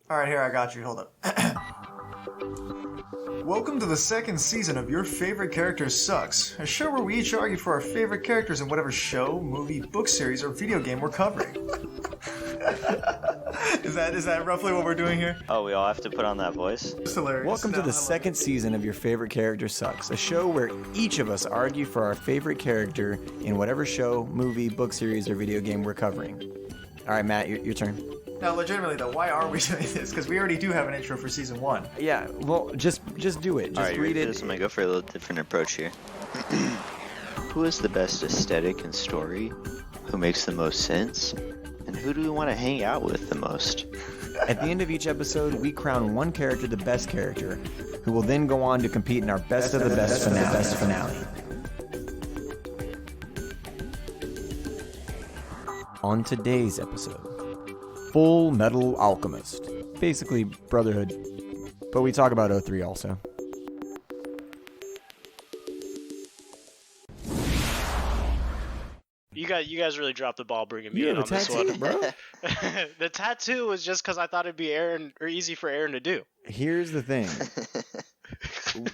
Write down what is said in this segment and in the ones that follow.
Alright, here, I got you. Hold up. Welcome to the second season of Your Favorite Character Sucks, a show where we each argue for our favorite characters in whatever show, movie, book series, or video game we're covering. Is that roughly what we're doing here? Oh, we all have to put on that voice? It's hilarious. Welcome to the second season of Your Favorite Character Sucks, a show where each of us argue for our favorite character in whatever show, movie, book series, or video game we're covering. All right, Matt, your turn. Now, legitimately though, why are we doing this? Because we already do have an intro for season 1. Yeah, well, just do it. Just read it. I'm gonna go for a little different approach here. Who has the best aesthetic and story? Who makes the most sense? And who do we want to hang out with the most? At the end of each episode, we crown one character the best character, who will then go on to compete in our best of the best finale. On today's episode, Full Metal Alchemist. Basically, Brotherhood. But we talk about 03 also. You guys really dropped the ball bringing me in on this one, bro. The tattoo was just because I thought it'd be Aaron or easy for Aaron to do. Here's the thing.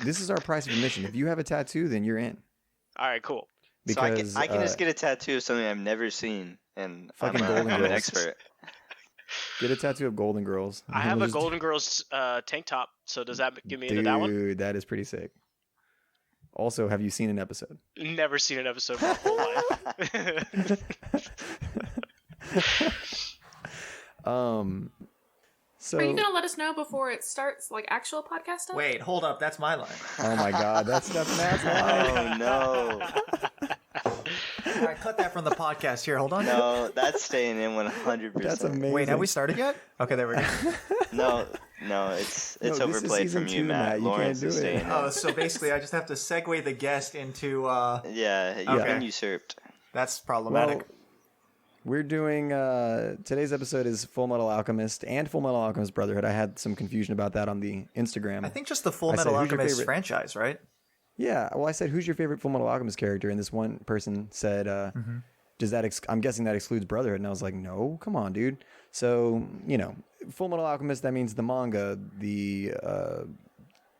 This is our price of admission. If you have a tattoo, then you're in. All right, cool. Because so I can just get a tattoo of something I've never seen, and fucking I'm Golden an Girls. expert. Get a tattoo of Golden Girls. I have a Golden Girls tank top, so does that get me into that one? Dude, that is pretty sick. Also, have you seen an episode? Never seen an episode in my whole life. So Are you gonna let us know before it starts, like actual podcast stuff? Wait, hold up, that's my line. oh my god, that's Matt's line. Oh no. Alright, cut that from the podcast here, hold on. No, that's staying in 100%. That's amazing. Wait, have we started yet? Okay, there we go. No, it's No, this is overplayed from season you, 2, Matt. You Lawrence can't is do staying it. in. Oh, so basically I just have to segue the guest into, Yeah, you've Okay. been usurped. that's problematic. Well, we're doing today's episode is Full Metal Alchemist and Full Metal Alchemist Brotherhood. I had some confusion about that on the Instagram. I think just the Full I said, Metal who's your Alchemist favorite? franchise, right? Yeah, well, I said, who's your favorite Full Metal Alchemist character? And this one person said, does that I'm guessing that excludes Brotherhood. And I was like, no, come on, dude. So, Full Metal Alchemist, that means the manga, the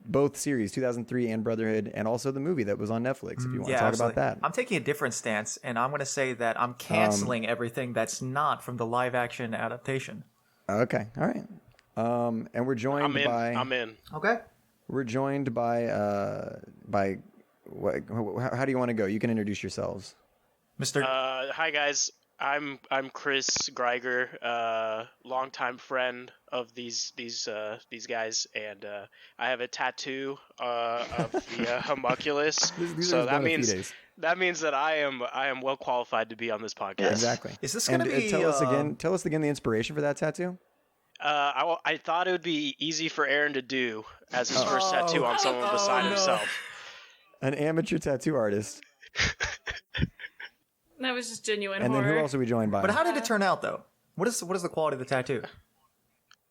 both series, 2003 and Brotherhood, and also the movie that was on Netflix, if you want to talk absolutely. about that. I'm taking a different stance, and I'm going to say that I'm canceling everything that's not from the live-action adaptation. Okay, all right. And we're joined I'm in. Okay. We're joined by what, how do you want to go? You can introduce yourselves. Mr. Hi guys, I'm Chris Greiger, longtime friend of these guys, and I have a tattoo of the homunculus. These So are that a few means days. that means that I am well qualified to be on this podcast. Yes. Exactly. Is this going to be... Tell us again the inspiration for that tattoo. I thought it would be easy for Aaron to do as his first tattoo on someone beside himself. An amateur tattoo artist. That was just genuine And then horror. who else are we joined by? But how did it turn out, though? What is the quality of the tattoo?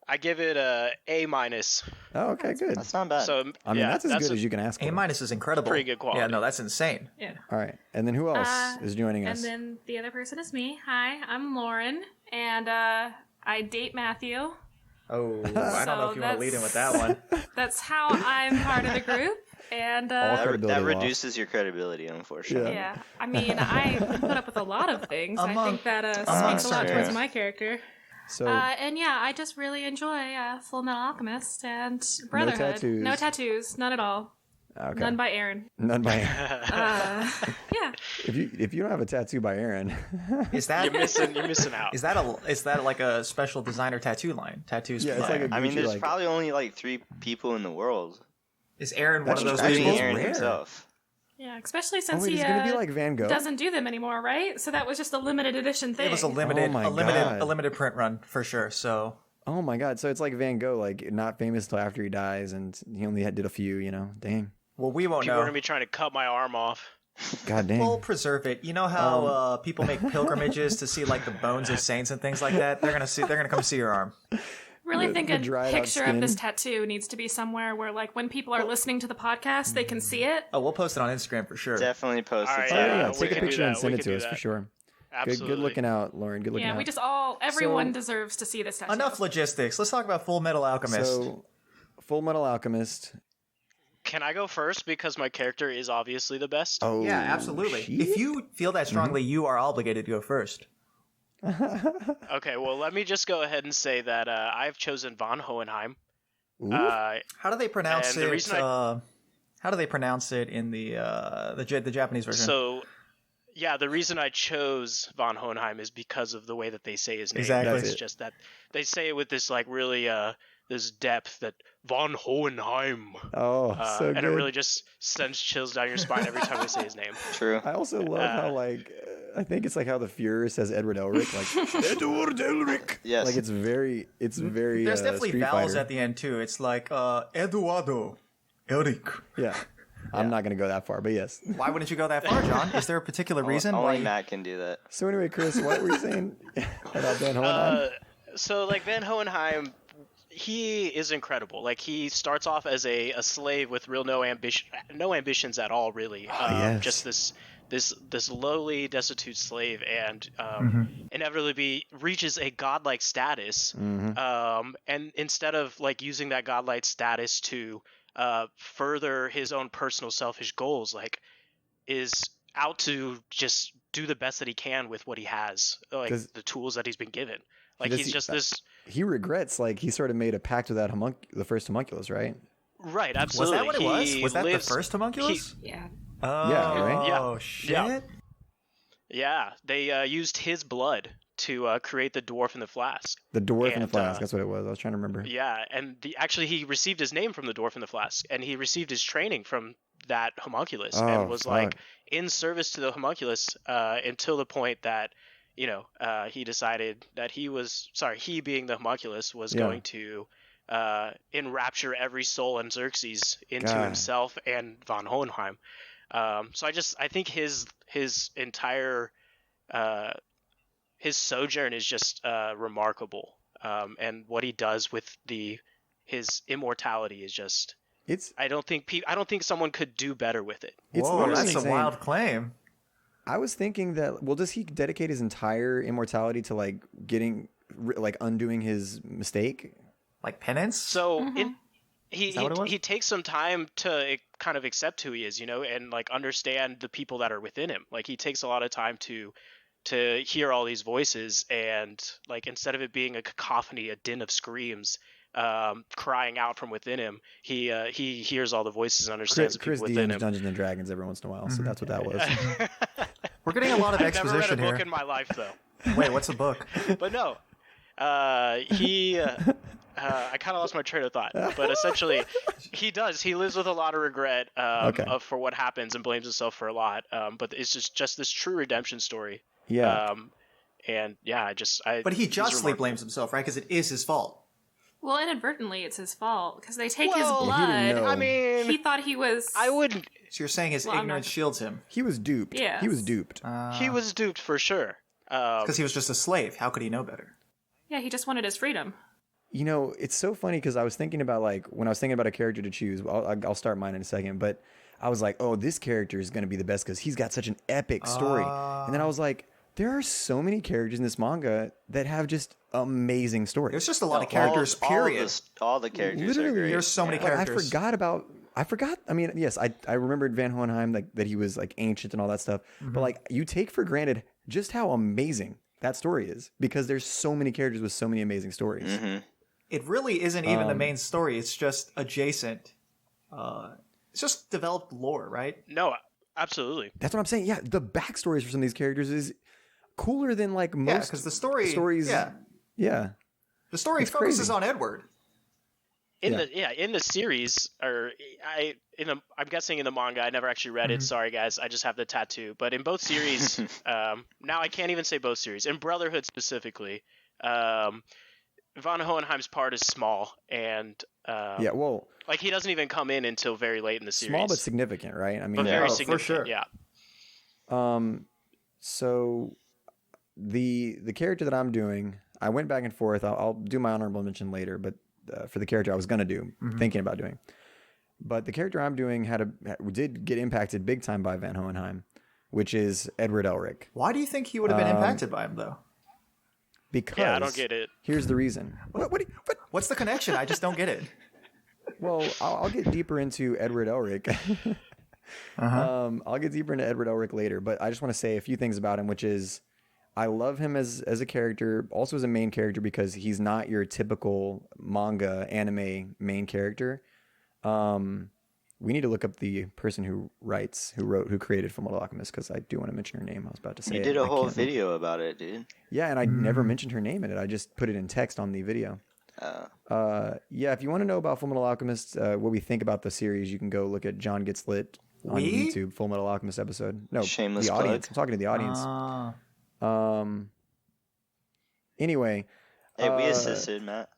I give it a A-. Oh, okay, good. That's not bad. So I mean, yeah, that's as good as you can ask for. A- is incredible. Pretty good quality. Yeah, no, that's insane. Yeah. All right. And then who else is joining us? And then the other person is me. Hi, I'm Lauren, and I date Matthew. Oh, I don't know if you want to lead in with that one. That's how I'm part of the group. And All that credibility lost. reduces your credibility, unfortunately. yeah, I mean, I put up with a lot of things. I think that speaks a lot sure. towards my character. So And yeah, I just really enjoy Full Metal Alchemist and Brotherhood. tattoos. No tattoos, none at all. okay. None by Aaron. None by. Yeah. If you don't have a tattoo by Aaron, Is that you're missing out. is that like a special designer tattoo line? Tattoos. Yeah, for it's like Aaron. a- I mean, Gucci, there's like- probably only like 3 people in the world. Is Aaron one of those That's people? actually Aaron Rare. himself. Yeah, especially since wait, he it's gonna be like Van Gogh. doesn't do them anymore, right? So that was just a limited edition thing. It was a limited, Oh my a limited, God. a limited print run for sure. So Oh my God! So it's like Van Gogh, like not famous till after he dies, and he only did a few. Dang. well, we won't People are know. gonna be trying to cut my arm off. God dang. We'll preserve it. You know how people make pilgrimages to see like the bones of saints and things like that. They're gonna come see your arm. really think a dried out picture skin. of this tattoo needs to be somewhere where, like, when people are listening to the podcast, they can see it. Oh, we'll post it on Instagram for sure. Definitely post All it. right, Oh, yeah, we take a can do picture and that. send We it can to do us for that. sure. Absolutely. Good looking out, Lauren. Good looking out. Yeah, we just everyone deserves to see this tattoo. Enough logistics. Let's talk about Full Metal Alchemist. So, Full Metal Alchemist. Can I go first because my character is obviously the best? Oh, yeah, absolutely. shit. If you feel that strongly, you are obligated to go first. Okay, well, let me just go ahead and say that I've chosen von Hohenheim. How do they pronounce and the it? reason How do they pronounce it in the Japanese version? So, yeah, the reason I chose von Hohenheim is because of the way that they say his name. Exactly. It's just that they say it with this like really this depth that von Hohenheim. Oh, so good. And it really just sends chills down your spine every time they say his name. True. I also love how like I think it's like how the Fuhrer says Edward Elric, like Edward Elric. Yes. Like it's very. There's definitely Street vowels Fighter. at the end too. It's like Eduardo, Elric. Yeah. I'm not gonna go that far, but yes. Why wouldn't you go that far, John? Is there a particular reason Only why? Matt can do that. So anyway, Chris, what were you saying about Van Hohenheim? So like van Hohenheim, he is incredible. Like he starts off as a slave with no ambitions at all, really. Yes. Just this lowly, destitute slave, and inevitably reaches a godlike status. And instead of like using that godlike status to further his own personal selfish goals, like is out to just do the best that he can with what he has, like the tools that he's been given. Like he's just this. He regrets, like he sort of made a pact with that the first homunculus, right? Right, Was absolutely. that what it was? Was that lives- the first homunculus? Yeah. Oh, Yeah, right? Yeah. shit. Yeah. Yeah, they used his blood to create the dwarf in the flask. The dwarf in the And, flask. That's what it was. I was trying to remember. Yeah, and actually he received his name from the dwarf in the flask, and he received his training from that homunculus, Oh, and was fuck. like in service to the homunculus until the point that he decided that he being the homunculus was going to enrapture every soul in Xerxes into God. himself and von Hohenheim. So I think his entire his sojourn is just remarkable, and what he does with his immortality is just. I don't think someone could do better with it. It's Whoa, literally that's a insane. wild claim. I was thinking that. Well, does he dedicate his entire immortality to like undoing his mistake? Like penance? So Is that what it was? he takes some time to kind of accept who he is, and like understand the people that are within him. Like he takes a lot of time to hear all these voices, and like instead of it being a cacophony, a din of screams crying out from within him, he hears all the voices and understands the Chris people within DMs him. Dungeons and Dragons every once in a while, so that's what that was. We're getting a lot of I've never read a exposition book here. in my life though. Wait, what's the book? But no, he. I kind of lost my train of thought, but essentially, he lives with a lot of regret for what happens and blames himself for a lot. But it's just this true redemption story. Yeah. And yeah, But he he's justly remarkable. blames himself, right? Because it is his fault. Well, inadvertently, it's his fault because they take his Well, he didn't blood. know. I mean, He thought he was. I wouldn't. So you're saying his Well, I'm ignorance not- shields him. He was duped. Yes. He was duped. He was duped for sure. Because he was just a slave. How could he know better? Yeah, he just wanted his freedom. It's so funny because I was thinking about when I was thinking about a character to choose. I'll start mine in a second, but I was like, oh, this character is going to be the best because he's got such an epic story. And then I was like, there are so many characters in this manga that have just amazing stories. There's just a lot of characters, period. All the characters Literally, are great. There's so many But characters. I forgot. I mean, yes, I remembered Van Hohenheim, that he was like ancient and all that stuff. But like, you take for granted just how amazing that story is because there's so many characters with so many amazing stories. It really isn't even the main story. It's just adjacent. It's just developed lore, right? No, absolutely. That's what I'm saying. Yeah, the backstories for some of these characters is cooler than like most. Yeah, because the stories. Yeah. The story It's focuses crazy. on Edward. In the series, I'm guessing in the manga. I never actually read it. Sorry, guys. I just have the tattoo. But in both series, now I can't even say both series. In Brotherhood specifically, von Hohenheim's part is small, and Yeah. Well, like he doesn't even come in until very late in the series. small but significant, right? I mean, But very for significant. sure. Yeah. So the character that I'm doing, I went back and forth. I'll do my honorable mention later, but for the character I was gonna do, thinking about doing, but the character I'm doing did get impacted big time by Van Hohenheim, which is Edward Elric. Why do you think he would have been impacted by him, though? Because Yeah, I don't get it. Here's the reason. What's the connection? I just don't get it. Well, I'll get deeper into Edward Elric. I'll get deeper into Edward Elric later, but I just want to say a few things about him, which is I love him as a character, also as a main character, because he's not your typical manga anime main character. We need to look up the person who created Fullmetal Alchemist, because I do want to mention her name. I was about to say You did a whole video about it, dude. Yeah, and I never mentioned her name in it. I just put it in text on the video. Yeah, if you want to know about Fullmetal Alchemist, what we think about the series, you can go look at John Gets Lit on YouTube, Fullmetal Alchemist episode. No, Shameless the plug. audience. I'm talking to the audience. Anyway. Hey, we assisted, Matt.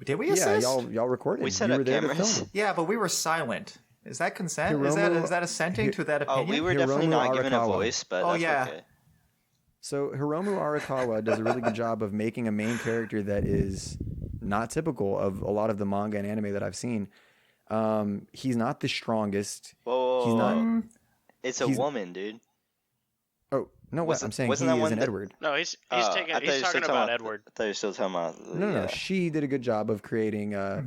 Did we assist? Yeah, y'all recorded. We set you up were there to cameras. film. Yeah, but we were silent. Is that consent? Hiromu- Is that assenting to that Oh, opinion? we were definitely Hiromu not given a Arakawa. voice, but that's okay. So Hiromu Arakawa does a really good job of making a main character that is not typical of a lot of the manga and anime that I've seen. He's not the strongest. Whoa, He's not. It's a woman, dude. Oh no! What I'm saying, he wasn't that is one an that- Edward. No, he's I thought talking you were still about Edward. I thought you were still talking about. No. She did a good job of creating a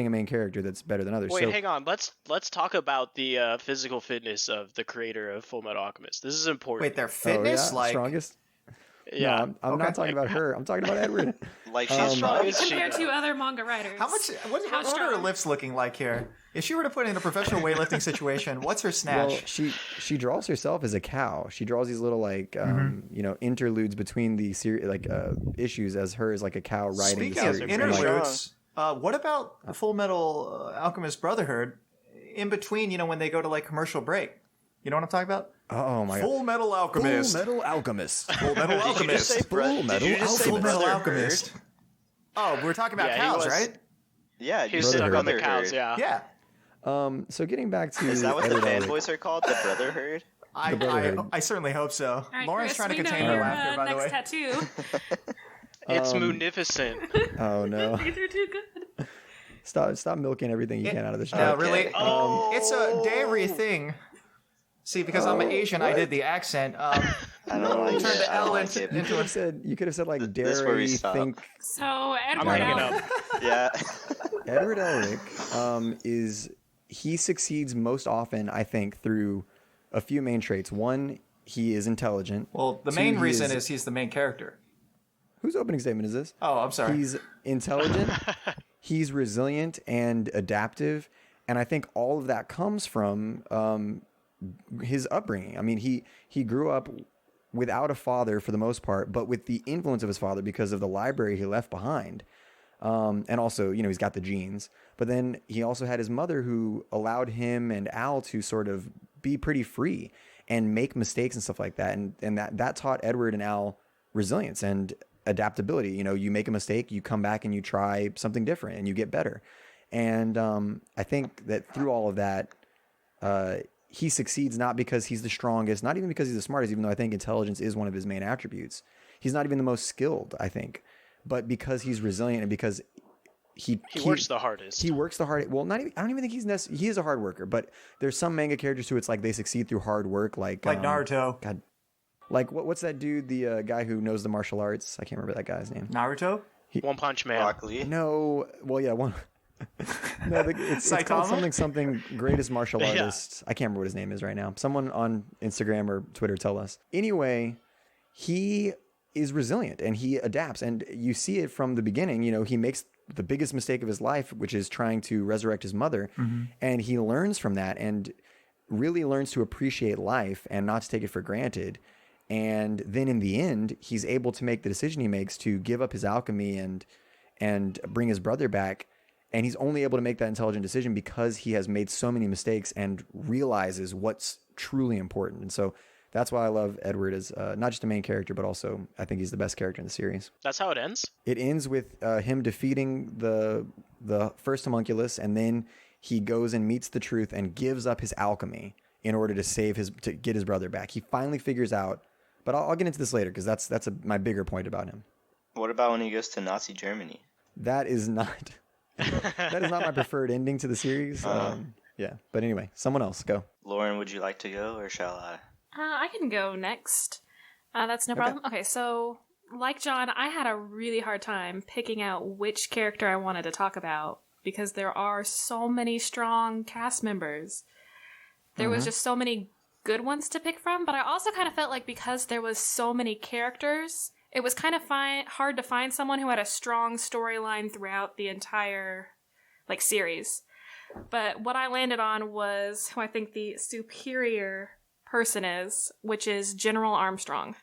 main character that's better than others. Wait, so, hang on. Let's talk about the physical fitness of the creator of Fullmetal Alchemist. This is important. Wait, their fitness? like strongest? Yeah. No, I'm not talking about her. I'm talking about Edward. Like How she's strong is she? Compared to other manga writers. What are her strong? lips looking like here? If she were to put in a professional weightlifting situation, what's her snatch? Well, she draws herself as a cow. She draws these little interludes between the issues as her as like a cow riding the Speaking of series. interludes, what about the Full Metal Alchemist Brotherhood in between, when they go to like commercial break? You know what I'm talking about? Oh my god. Full Metal Alchemist. Full Metal Alchemist. Full Metal Alchemist. Full Metal Alchemist. Oh, we're talking about cows, right? Yeah, He's stuck on the cows. Yeah. Yeah. So getting back to Is that what the Edward Elric. fanboys are called? The Brotherhood? I certainly hope so. All right, Lauren's Chris, trying to we contain know her your laughter, by the way. next tattoo. It's munificent. Oh no. These are too good. Stop milking everything you can out of this show. No, really. Oh. It's a dairy thing. See, because I'm Asian, I did the accent. I don't like Turn it. the I don't L like it. You could have said like This is where we dairy stop. think. So I'm Edward hanging Elric. up. Yeah. Edward Elric he succeeds most often, I think, through a few main traits. One, he is intelligent. Well, the Two, main he reason is he's the main character. Whose opening statement is this? Oh, I'm sorry. He's intelligent, he's resilient and adaptive, and I think all of that comes from his upbringing. I mean, he grew up without a father for the most part, but with the influence of his father because of the library he left behind. And also, he's got the genes. But then he also had his mother who allowed him and Al to sort of be pretty free and make mistakes and stuff like that. And that taught Edward and Al resilience and adaptability. You make a mistake, you come back and you try something different and you get better. And I think that through all of that, he succeeds not because he's the strongest, not even because he's the smartest, even though I think intelligence is one of his main attributes. He's not even the most skilled, I think, but because he's resilient and because he works the hardest. He works the hardest. Well, I don't even think he is a hard worker, but there's some manga characters who it's like they succeed through hard work, like Naruto. God, like what's that dude? The guy who knows the martial arts. I can't remember that guy's name. Naruto? One Punch Man. Rock Lee. No, well, yeah, one. No, it's called something greatest martial Yeah. artist. I can't remember what his name is right now. Someone on Instagram or Twitter tell us. Anyway, he is resilient and he adapts, and you see it from the beginning. He makes the biggest mistake of his life, which is trying to resurrect his mother, and he learns from that and really learns to appreciate life and not to take it for granted. And then in the end, he's able to make the decision he makes to give up his alchemy and bring his brother back. And he's only able to make that intelligent decision because he has made so many mistakes and realizes what's truly important. And so that's why I love Edward as not just a main character, but also I think he's the best character in the series. That's how it ends? It ends with him defeating the first homunculus, and then he goes and meets the truth and gives up his alchemy in order to get his brother back. He finally figures out, but I'll get into this later because that's my bigger point about him. What about when he goes to Nazi Germany? That is not my preferred ending to the series. Yeah, but anyway, someone else go. Lauren, would you like to go or shall I? I can go next. That's no problem. Okay, so like John, I had a really hard time picking out which character I wanted to talk about because there are so many strong cast members. There was just so many good ones to pick from, but I also kind of felt like because there was so many characters, it was kind of hard to find someone who had a strong storyline throughout the entire series. But what I landed on was who I think the superior person is, which is General Armstrong.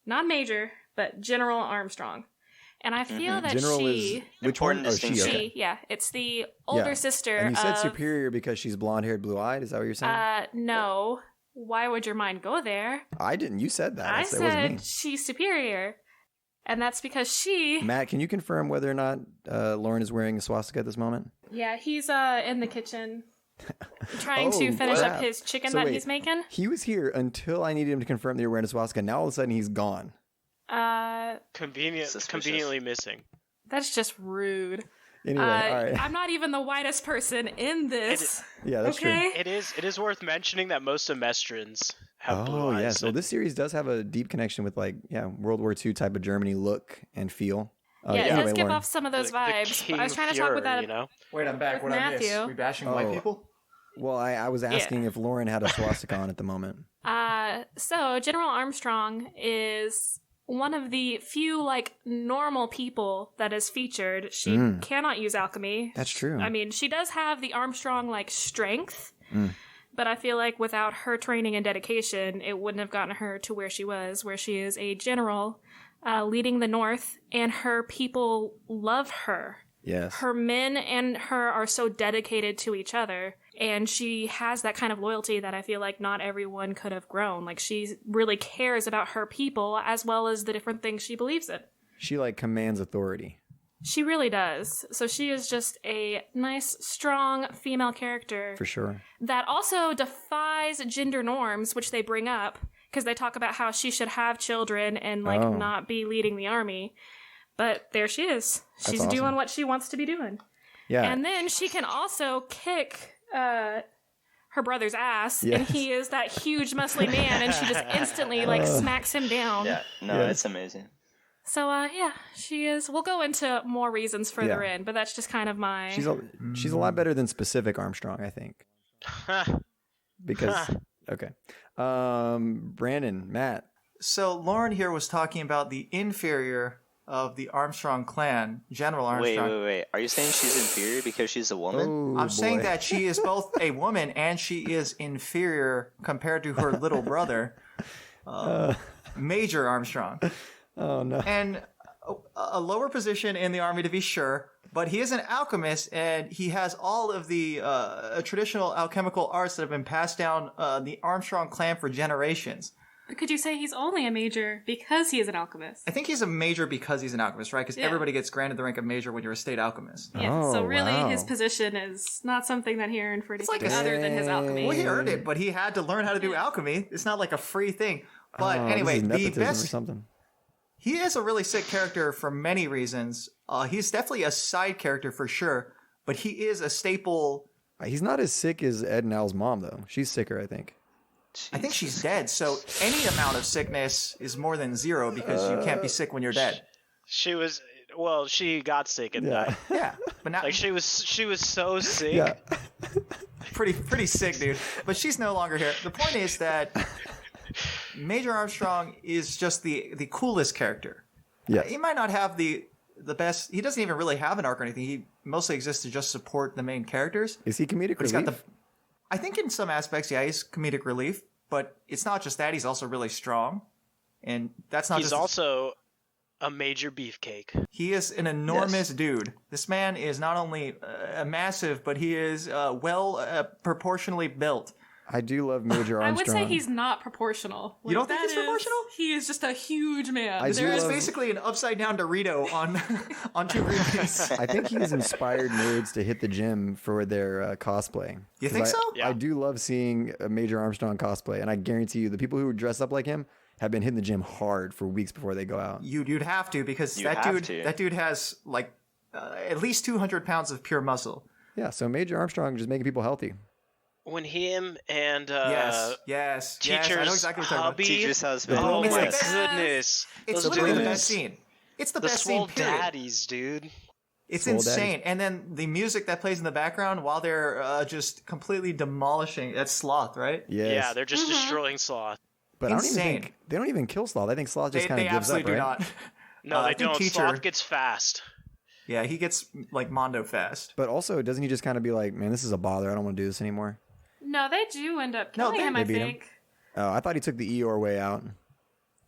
Not Major, but General Armstrong. And I feel that General she... is which one? Oh, she. Okay. Yeah, it's the older sister And you said of, superior because she's blonde-haired, blue-eyed? Is that what you're saying? No. Why would your mind go there? I didn't. You said that. I That wasn't me. said she's superior. And that's because she... Matt, can you confirm whether or not Lauren is wearing a swastika at this moment? Yeah, he's in the kitchen trying to finish up his chicken that he's making. He was here until I needed him to confirm that you were wearing a swastika. Now all of a sudden he's gone. Conveniently missing. That's just rude. Anyway, all right. I'm not even the whitest person in this. Yeah, that's true. It is worth mentioning that most Semestrians have blue eyes. Oh, yes. Well, this series does have a deep connection with World War II type of Germany look and feel. It anyway, does give Lauren. off some of those vibes. King I was trying to talk with that. you know? Wait, I'm back. With What I miss? Matthew. We bashing white people? Well, I was asking if Lauren had a swastika on at the moment. So General Armstrong is one of the few normal people that is featured. She cannot use alchemy. That's true. I mean, she does have the Armstrong strength, but I feel like without her training and dedication, it wouldn't have gotten her to where she is a general leading the North, and her people love her. Yes. Her men and her are so dedicated to each other, and she has that kind of loyalty that I feel like not everyone could have grown. She really cares about her people as well as the different things she believes in. She commands authority. She really does. So she is just a nice, strong female character. For sure. That also defies gender norms, which they bring up, because they talk about how she should have children and not be leading the army. But there she is. She's awesome. doing what she wants to be doing. Yeah. And then she can also kick her brother's ass, and he is that huge muscly man, and she just instantly smacks him down. Yeah, no, it's amazing. So she is. We'll go into more reasons further in, but that's just kind of my. She's a lot better than specific Armstrong, I think. Because okay, Brandon, Matt. So Lauren here was talking about the inferior of the Armstrong clan, General Armstrong. Wait. Are you saying she's inferior because she's a woman? I'm saying that she is both a woman and she is inferior compared to her little brother, Major Armstrong. Oh, no. And a lower position in the army, to be sure, but he is an alchemist, and he has all of the traditional alchemical arts that have been passed down the Armstrong clan for generations. But could you say he's only a major because he is an alchemist? I think he's a major because he's an alchemist, right? Because everybody gets granted the rank of major when you're a state alchemist. Yeah, so really his position is not something that he earned for anything other than his alchemy. Well, he earned it, but he had to learn how to do alchemy. It's not like a free thing. But anyway, the best... Or something. He is a really sick character for many reasons. He's definitely a side character for sure, but he is a staple. He's not as sick as Ed and Al's mom, though. She's sicker, I think. I think she's dead, so any amount of sickness is more than zero because you can't be sick when you're dead. She got sick and died. Yeah, but not she was so sick. Yeah. pretty sick, dude. But she's no longer here. The point is that Major Armstrong is just the coolest character. Yeah. He might not have the best. He doesn't even really have an arc or anything. He mostly exists to just support the main characters. Is he comedic But relief? I think in some aspects, yeah, he's comedic relief. But it's not just that. He's also really strong, and that's not. He's also a major beefcake. He is an enormous dude. This man is not only massive, but he is proportionally built. I do love Major Armstrong. I would say he's not proportional. You don't think he's proportional? He is just a huge man. There is basically an upside down Dorito on two wheels. I think he's inspired nerds to hit the gym for their cosplay. You think so? I do love seeing a Major Armstrong cosplay, and I guarantee you the people who dress up like him have been hitting the gym hard for weeks before they go out. You'd have to, because that dude has at least 200 pounds of pure muscle. Yeah, so Major Armstrong just making people healthy. when him and yes. teacher's I know exactly what you're talking about. hubby. Teacher's husband. Oh It's my the best. goodness! It's Those literally the dudes. best scene. It's the The best swole scene, period. daddies, dude. It's Swole insane. And then the music that plays in the background while they're just completely demolishing. That's Sloth, right? Yes. Yeah, they're just destroying Sloth. But I don't even insane. think they don't even kill Sloth. I think Sloth just They, kind they of gives up, absolutely right? do not. No, I they think don't. Teacher- Sloth gets fast. Yeah, he gets like Mondo fast. But also, doesn't he just kind of be like, man, this is a bother. I don't want to do this anymore. No, they do end up killing him, they I beat him. think. Oh, I thought he took the Eeyore way out.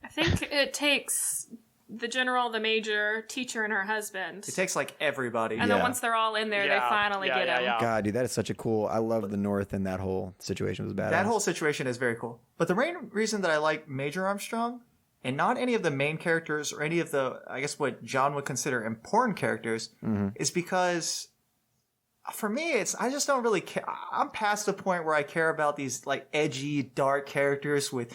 I think it takes the general, the major, teacher, and her husband. It takes like everybody. And then once they're all in there, they Yeah, finally yeah, get yeah, him. yeah. God, dude, that is such a cool. I love the North, and that whole situation was badass. That whole situation is very cool. But the main reason that I like Major Armstrong, and not any of the main characters or any of the, I guess what John would consider important characters, is because for me, I just don't really care. I'm past the point where I care about these like edgy, dark characters with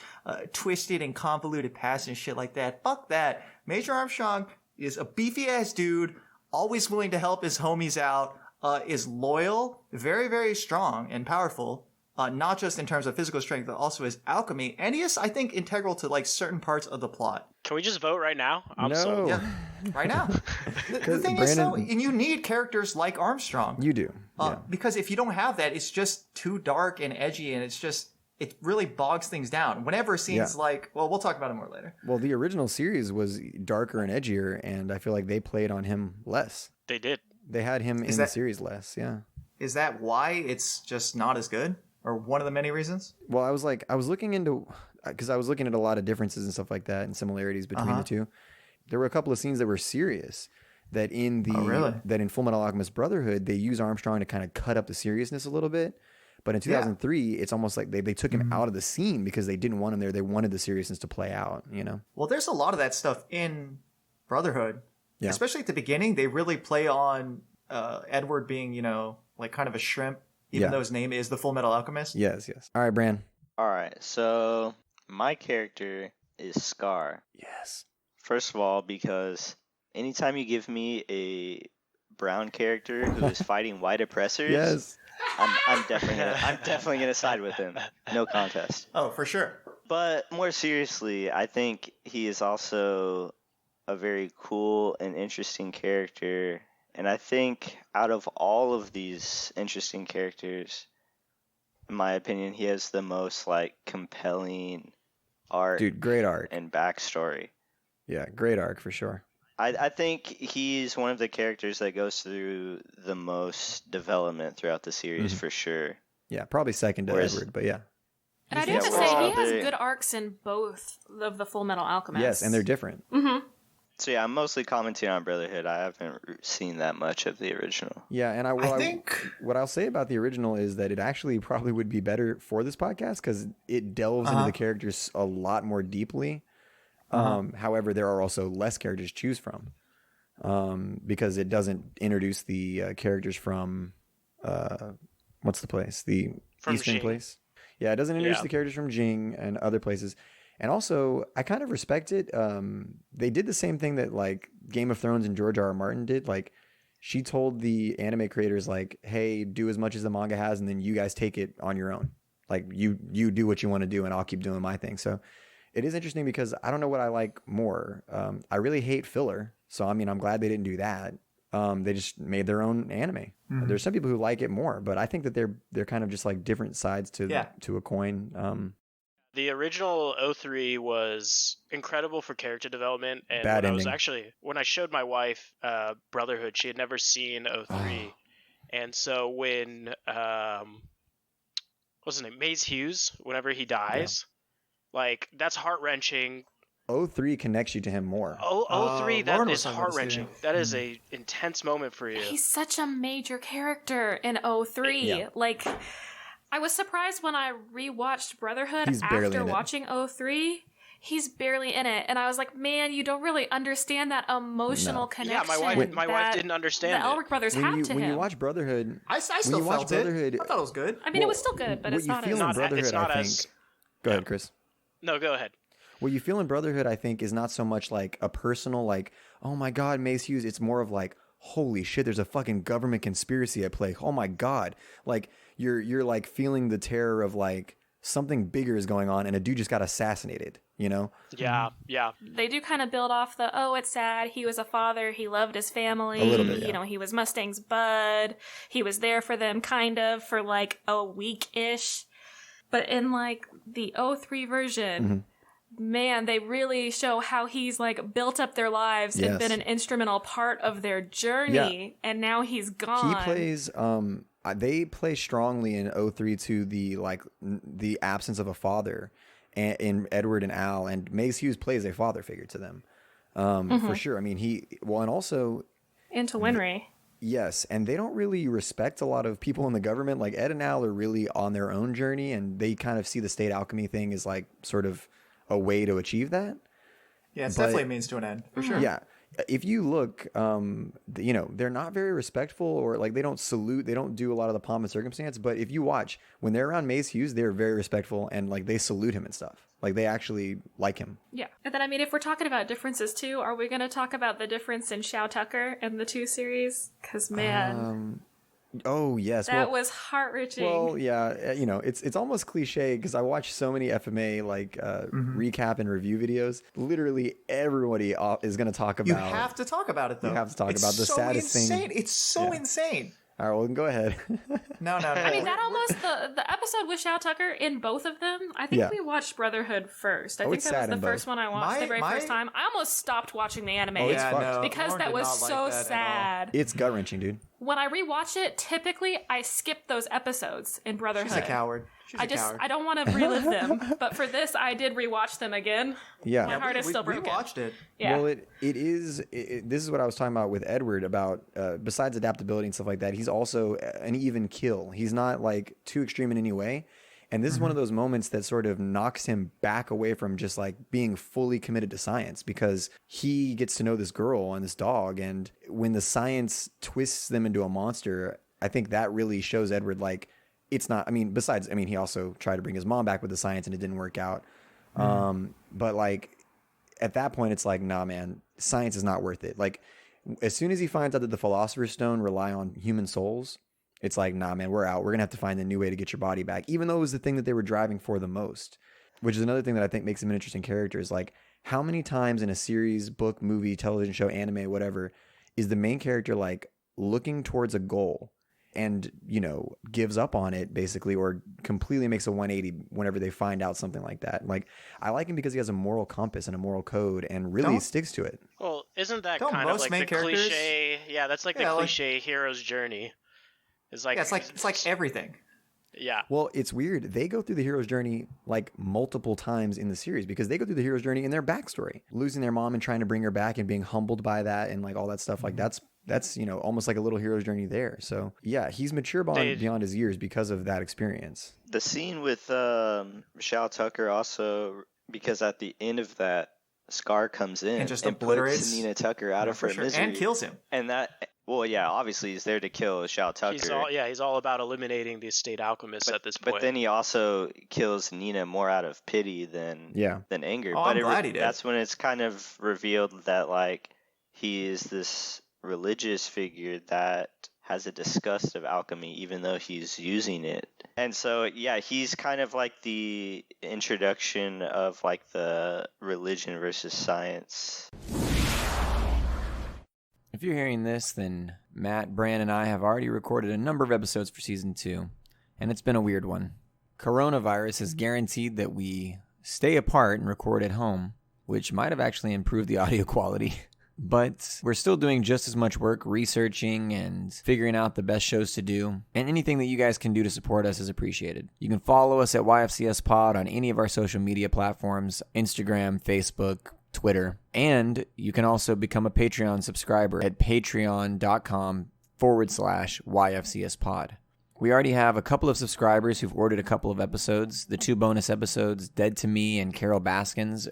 twisted and convoluted past and shit like that. Fuck that. Major Armstrong is a beefy ass dude, always willing to help his homies out, is loyal, very, very strong and powerful. Not just in terms of physical strength, but also his alchemy. And he is, I think, integral to like certain parts of the plot. Can we just vote right now? I'm No. sold. Yeah, right now. The thing is, though, and you need characters like Armstrong. You do. Yeah. Because if you don't have that, it's just too dark and edgy, and it really bogs things down. Whenever scenes like, well, we'll talk about it more later. Well, the original series was darker and edgier, and I feel like they played on him less. They did. They had him in the that- series less, yeah. Is that why it's just not as good? Or one of the many reasons? Well, I was looking into, because I was looking at a lot of differences and stuff like that and similarities between the two. There were a couple of scenes that were serious that in Full Metal Alchemist Brotherhood, they use Armstrong to kind of cut up the seriousness a little bit. But in 2003, it's almost like they took him out of the scene because they didn't want him there. They wanted the seriousness to play out, you know? Well, there's a lot of that stuff in Brotherhood. Yeah. Especially at the beginning, they really play on Edward being, like kind of a shrimp, even though his name is the Full Metal Alchemist. Yes. All right, Bran. All right, so my character is Scar. Yes. First of all, because anytime you give me a brown character who is fighting white oppressors, Yes. I'm definitely gonna side with him. No contest. Oh, for sure. But more seriously, I think he is also a very cool and interesting character. And I think out of all of these interesting characters, in my opinion, he has the most like compelling art, Dude, great arc. and backstory. Yeah, great arc for sure. I think he's one of the characters that goes through the most development throughout the series for sure. Yeah, probably second to Whereas- Edward, but yeah. And I do have to well, say, he has they- good arcs in both of the Full Metal Alchemist. Yes, and they're different. So yeah, I'm mostly commenting on Brotherhood. I haven't seen that much of the original. Yeah, and I think what I'll say about the original is that it actually probably would be better for this podcast because it delves into the characters a lot more deeply. However, there are also less characters to choose from because it doesn't introduce the characters from what's the place? The From Eastern Jing. place. Yeah, it doesn't introduce Yeah. the characters from Jing and other places. And also, I kind of respect it. They did the same thing that like Game of Thrones and George R.R. Martin did. Like, she told the anime creators, like, "Hey, do as much as the manga has, and then you guys take it on your own. Like, you do what you want to do, and I'll keep doing my thing." So, it is interesting because I don't know what I like more. I really hate filler, so I mean, I'm glad they didn't do that. They just made their own anime. There's some people who like it more, but I think that they're kind of just like different sides to a coin. The original 03 was incredible for character development, and Bad when I showed my wife Brotherhood, she had never seen 03, and so when what's his name, Maze Hughes, whenever he dies, like that's heart wrenching. 03 connects you to him more. 03, that Lauren was is talking about heart wrenching. this, That is a intense moment for you. He's such a major character in 03. Yeah. Like, I was surprised when I rewatched Brotherhood He's barely after in it. watching 03. He's barely in it. And I was like, man, you don't really understand that emotional connection. Yeah, my wife that didn't understand the it. Elric brothers have to When him. you watch Brotherhood, I still you watch felt Brotherhood- it. I thought it was good. I mean, it was still good, but what it's you not feel as... in not- Brotherhood, it's not I think. as- Go ahead, Chris. No, go ahead. What you feel in Brotherhood, I think, is not so much like a personal, like, oh my God, Mace Hughes. It's more of like, holy shit, there's a fucking government conspiracy at play. Oh my God. Like you're like feeling the terror of like something bigger is going on and a dude just got assassinated, you know? Yeah, yeah. They do kind of build off the, oh, it's sad. He was a father. He loved his family. A little bit, yeah. You know, he was Mustang's bud. He was there for them kind of for like a week-ish. But in like the 03 version, man, they really show how he's like built up their lives and been an instrumental part of their journey. And now he's gone. He plays, they play strongly in 03 to the absence of a father in Edward and Al, and Mace Hughes plays a father figure to them, for sure. I mean, and also into Winry. Yes, and they don't really respect a lot of people in the government. Like Ed and Al are really on their own journey, and they kind of see the state alchemy thing as like sort of a way to achieve that. Yeah, it's definitely a means to an end, for sure. Yeah. If you look, you know, they're not very respectful, or like they don't salute, they don't do a lot of the pomp and circumstance. But if you watch, when they're around Mace Hughes, they're very respectful and like they salute him and stuff. Like they actually like him. Yeah. And then, I mean, if we're talking about differences too, are we going to talk about the difference in Shao Tucker and the two series? Because, man. Oh, yes. That was heart-wrenching. Well, yeah, you know, it's almost cliche because I watch so many FMA like recap and review videos. Literally everybody is going to talk about. You have to talk about it, though. You have to talk about the saddest thing. It's so insane. All right, well, go ahead. No. I mean, that almost, the episode with Shao Tucker in both of them, I think we watched Brotherhood first. I think that was the first one I watched the very first time. I almost stopped watching the anime because that was so sad. It's gut-wrenching, dude. When I rewatch it, typically I skip those episodes in Brotherhood. She's a coward. I don't want to relive them, but for this, I did rewatch them again. Yeah, my heart is still broken. We watched it. Yeah. Well, this is what I was talking about with Edward about. Besides adaptability and stuff like that, he's also an even kill. He's not like too extreme in any way, and this is one of those moments that sort of knocks him back away from just like being fully committed to science, because he gets to know this girl and this dog, and when the science twists them into a monster, I think that really shows Edward like. It's not, I mean, besides, I mean, he also tried to bring his mom back with the science and it didn't work out. But like at that point, it's like, nah, man, science is not worth it. Like as soon as he finds out that the Philosopher's Stone rely on human souls, it's like, nah, man, we're out. We're going to have to find a new way to get your body back. Even though it was the thing that they were driving for the most, which is another thing that I think makes him an interesting character is like how many times in a series, book, movie, television show, anime, whatever, is the main character like looking towards a goal and, you know, gives up on it basically, or completely makes a 180 whenever they find out something like that. Like, I like him because he has a moral compass and a moral code and really sticks to it. Well, isn't that kind of like the cliche? Yeah, that's like the cliche hero's journey. It's like it's like everything. Yeah. Well, it's weird. They go through the hero's journey like multiple times in the series because they go through the hero's journey in their backstory, losing their mom and trying to bring her back and being humbled by that and like all that stuff. Like that's, you know, almost like a little hero's journey there. So yeah, he's mature beyond his years because of that experience. The scene with Shao Tucker also, because at the end of that, Scar comes in and just obliterates puts Nina Tucker out of her misery and kills him. And that, well, yeah, obviously he's there to kill Shao Tucker. He's all about eliminating the state alchemists at this point. But then he also kills Nina more out of pity than anger. Oh, but I'm glad he did. That's when it's kind of revealed that like he is this religious figure that has a disgust of alchemy even though he's using it. And so yeah, he's kind of like the introduction of like the religion versus science. If you're hearing this, then Matt, Bran, and I have already recorded a number of episodes for season 2, and it's been a weird one. Coronavirus has guaranteed that we stay apart and record at home, which might have actually improved the audio quality. But we're still doing just as much work researching and figuring out the best shows to do, and anything that you guys can do to support us is appreciated. You can follow us at YFCS Pod on any of our social media platforms, Instagram, Facebook, Twitter, and you can also become a Patreon subscriber at patreon.com/YFCS Pod. We already have a couple of subscribers who've ordered a couple of episodes. The 2 bonus episodes, Dead to Me and Carol Baskin,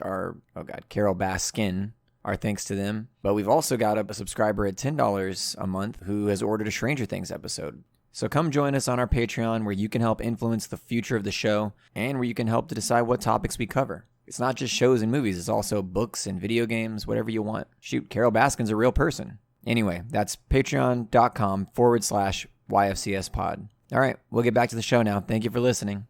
our thanks to them. But we've also got a subscriber at $10 a month who has ordered a Stranger Things episode. So come join us on our Patreon where you can help influence the future of the show and where you can help to decide what topics we cover. It's not just shows and movies, it's also books and video games, whatever you want. Shoot, Carol Baskin's a real person. Anyway, that's patreon.com/YFCS pod. All right, we'll get back to the show now. Thank you for listening.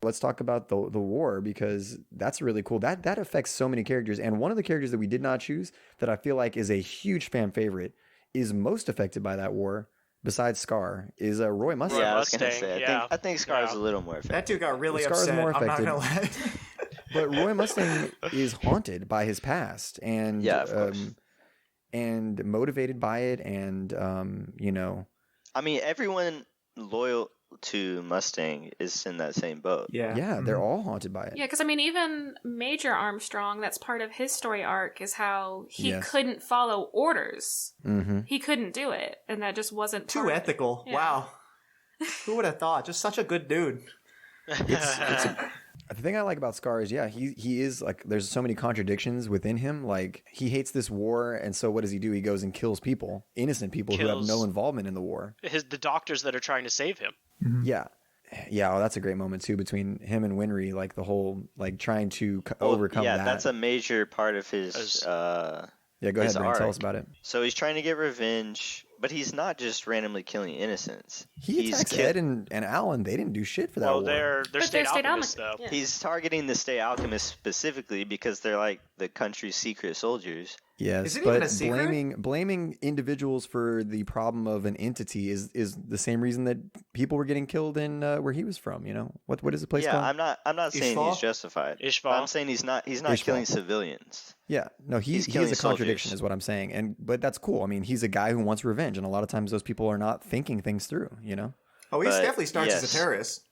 Let's talk about the war, because that's really cool. That affects so many characters. And one of the characters that we did not choose that I feel like is a huge fan favorite is most affected by that war, besides Scar, is Roy Mustang. Yeah, I was gonna Mustang, say. yeah. I think Scar's a little more That effective. dude got really Scar's upset. more I'm not gonna affected. lie. But Roy Mustang is haunted by his past, and Yeah, of course. And motivated by it, and you know. I mean, everyone loyal to Mustang is in that same boat. Yeah, they're all haunted by it. Yeah, because I mean, even Major Armstrong, that's part of his story arc, is how he Yes. couldn't follow orders. Mm-hmm. He couldn't do it, and that just wasn't Too part of it. ethical. Yeah. Wow. Who would have thought? Just such a good dude. The thing I like about Scar is, yeah, he is like, there's so many contradictions within him. Like, he hates this war, and so what does he do? He goes and kills people, innocent people who have no involvement in the war. The doctors that are trying to save him. Yeah. Yeah, well, that's a great moment too between him and Winry, like the whole like trying to overcome that. Yeah, that's a major part of his. Yeah, go ahead, his Bran, tell arc. us about it. So he's trying to get revenge, but he's not just randomly killing innocents. He attacks Ed and Alan. They didn't do shit for that Well, war. they're But state they're alchemists, though. Yeah. He's targeting the State Alchemists specifically because they're like the country's secret soldiers. Yes, Is it but even a secret? blaming individuals for the problem of an entity is the same reason that people were getting killed in where he was from. You know what is the place Yeah, called? I'm not saying Ishval? he's justified. Ishval. I'm saying he's not Ishval. killing civilians. Yeah, no, He's he killing is a contradiction, soldiers. is what I'm saying, but that's cool. I mean, he's a guy who wants revenge, and a lot of times those people are not thinking things through. You know? Oh, he But, definitely starts as yes. a terrorist.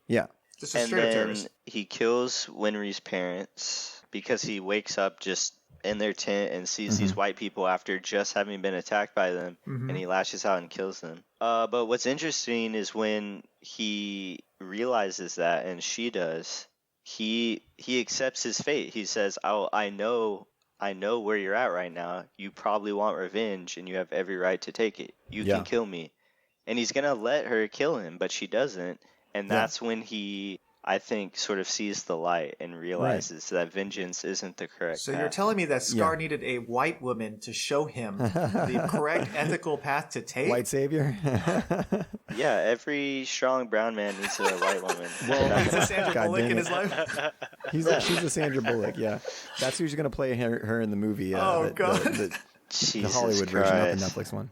Yeah, Just a And straight up then terrorist. he kills Winry's parents because he wakes up just in their tent and sees these white people after just having been attacked by them, and he lashes out and kills them. But what's interesting is when he realizes that, and she does, he accepts his fate. He says, "Oh, I know where you're at right now. You probably want revenge, and you have every right to take it. You Yeah. can kill me." And he's gonna let her kill him, but she doesn't. And Yeah. that's when he, I think, sort of sees the light and realizes that vengeance isn't the correct So path. you're telling me that Scar Yeah. needed a white woman to show him the correct ethical path to take? white savior. Yeah, every strong brown man needs a white woman. He's a Sandra God Bullock damn in it. his life. She's a Sandra Bullock. Yeah, that's who's going to play her in the movie. Oh, God. the Jesus Hollywood version, not the Christ. Netflix one.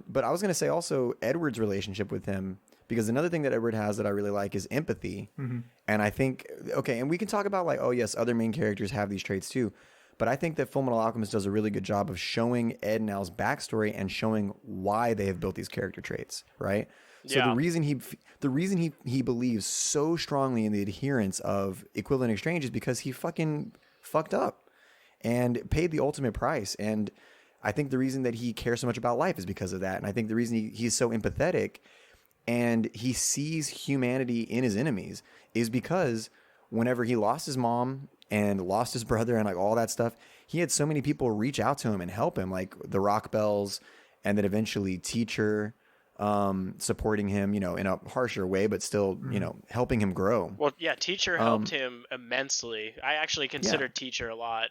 But I was going to say also Edward's relationship with him, because another thing that Edward has that I really like is empathy. And I think, okay, and we can talk about like, oh yes, other main characters have these traits too. But I think that Fullmetal Alchemist does a really good job of showing Ed and Al's backstory and showing why they have built these character traits, right? So Yeah. the reason he believes so strongly in the adherence of equivalent exchange is because he fucking fucked up and paid the ultimate price. And I think the reason that he cares so much about life is because of that. And I think the reason he's so empathetic and he sees humanity in his enemies is because whenever he lost his mom and lost his brother and like all that stuff, he had so many people reach out to him and help him, like the Rock Bells, and then eventually Teacher, supporting him, you know, in a harsher way, but still, you know, helping him grow. Well, yeah, Teacher helped him immensely. I actually considered Teacher a lot.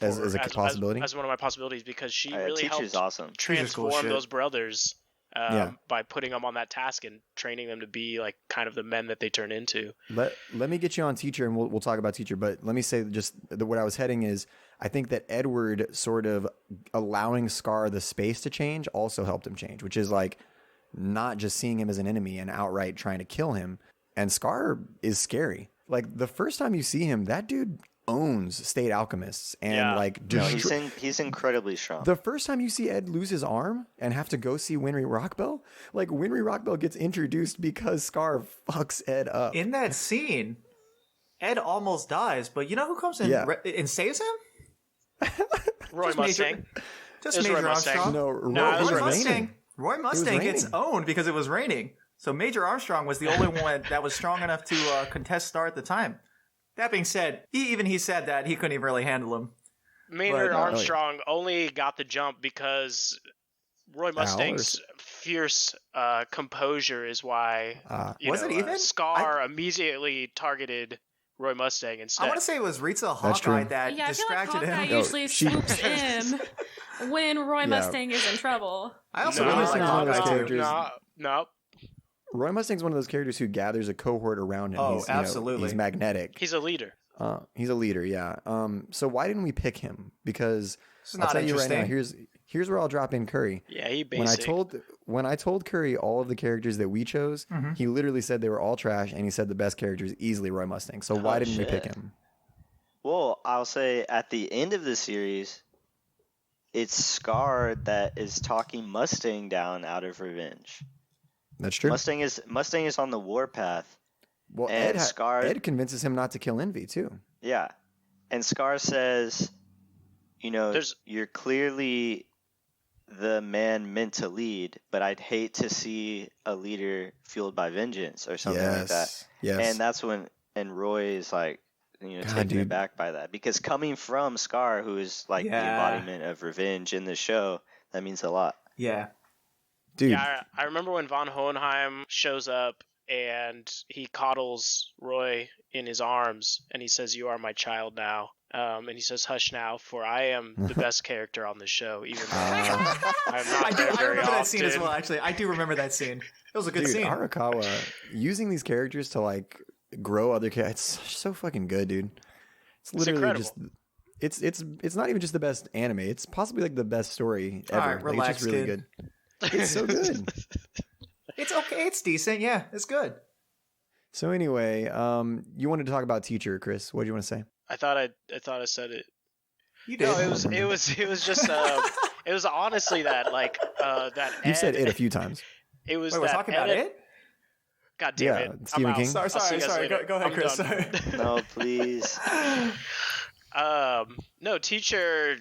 As a possibility? As one of my possibilities, because she Yeah, really Teacher's helped awesome. Teacher's cool transform shit. those brothers Yeah. by putting them on that task and training them to be like kind of the men that they turn into. Let me get you on Teacher, and we'll talk about Teacher. But let me say just what I was heading is, I think that Edward sort of allowing Scar the space to change also helped him change, which is like not just seeing him as an enemy and outright trying to kill him. And Scar is scary. Like the first time you see him, that dude owns State Alchemists and Yeah. like No, destroy- he's incredibly strong. The first time you see Ed lose his arm and have to go see Winry Rockbell, like Winry Rockbell gets introduced because Scar fucks Ed up. In that scene, Ed almost dies, but you know who comes in Yeah. and saves him? Roy Just Major- Mustang. Just It was Major Roy Mustang. Armstrong. No, No, it was Roy Roy Mustang. Mustang. Roy Mustang gets raining. owned because it was raining. So Major Armstrong was the only one that was strong enough to contest Star at the time. That being said, he said that he couldn't even really handle him. Maynard But, Armstrong only got the jump because Roy Mustang's fierce composure is why Was it even? Scar immediately targeted Roy Mustang instead. I want to say it was Rita That's true. Hawkeye that Yeah, I feel like distracted Hawkeye him. usually swoops in when Roy Mustang is in trouble. I also Roy really like Mustang's one of those Hawkeye too. characters- No. Roy Mustang's one of those characters who gathers a cohort around him. Oh, he's, absolutely. He's magnetic. He's a leader. He's a leader, yeah. So why didn't we pick him? Because This is I'll not tell you right now, interesting. here's where I'll drop in Curry. Yeah, he basic. When I told Curry all of the characters that we chose, he literally said they were all trash, and he said the best character is easily Roy Mustang. So why didn't we pick him? Well, I'll say at the end of the series, it's Scar that is talking Mustang down out of revenge. That's true. Mustang is on the warpath. Well, and Ed convinces him not to kill Envy too. Yeah. And Scar says, you're clearly the man meant to lead, but I'd hate to see a leader fueled by vengeance or something like that. Yes. And that's when Roy is like, taken aback by that. Because coming from Scar, who is like the embodiment of revenge in the show, that means a lot. Yeah. Dude. Yeah, I remember when von Hohenheim shows up and he coddles Roy in his arms and he says, "You are my child now." And he says, "Hush now, for I am the best character on the show, even though I'm not there I very remember that scene as often." well, actually. I do remember that scene. It was a good scene. Arakawa using these characters to like grow other characters. It's so fucking good, dude. It's literally it's not even just the best anime. It's possibly like the best story ever. All right, relax, it's just really kid. good. It's so good. It's okay. It's decent. Yeah, it's good. So anyway, you wanted to talk about Teacher, Chris. What do you want to say? I thought I said it. You did. No, it was just it was honestly that that You Ed, said it a few times. It was Wait, we're that talking about Ed, it? God damn Yeah, it. Stephen I'm out. King. Sorry. I'll see you guys later. Go ahead, I'm Chris. done. Sorry. No, please. No, Teacher,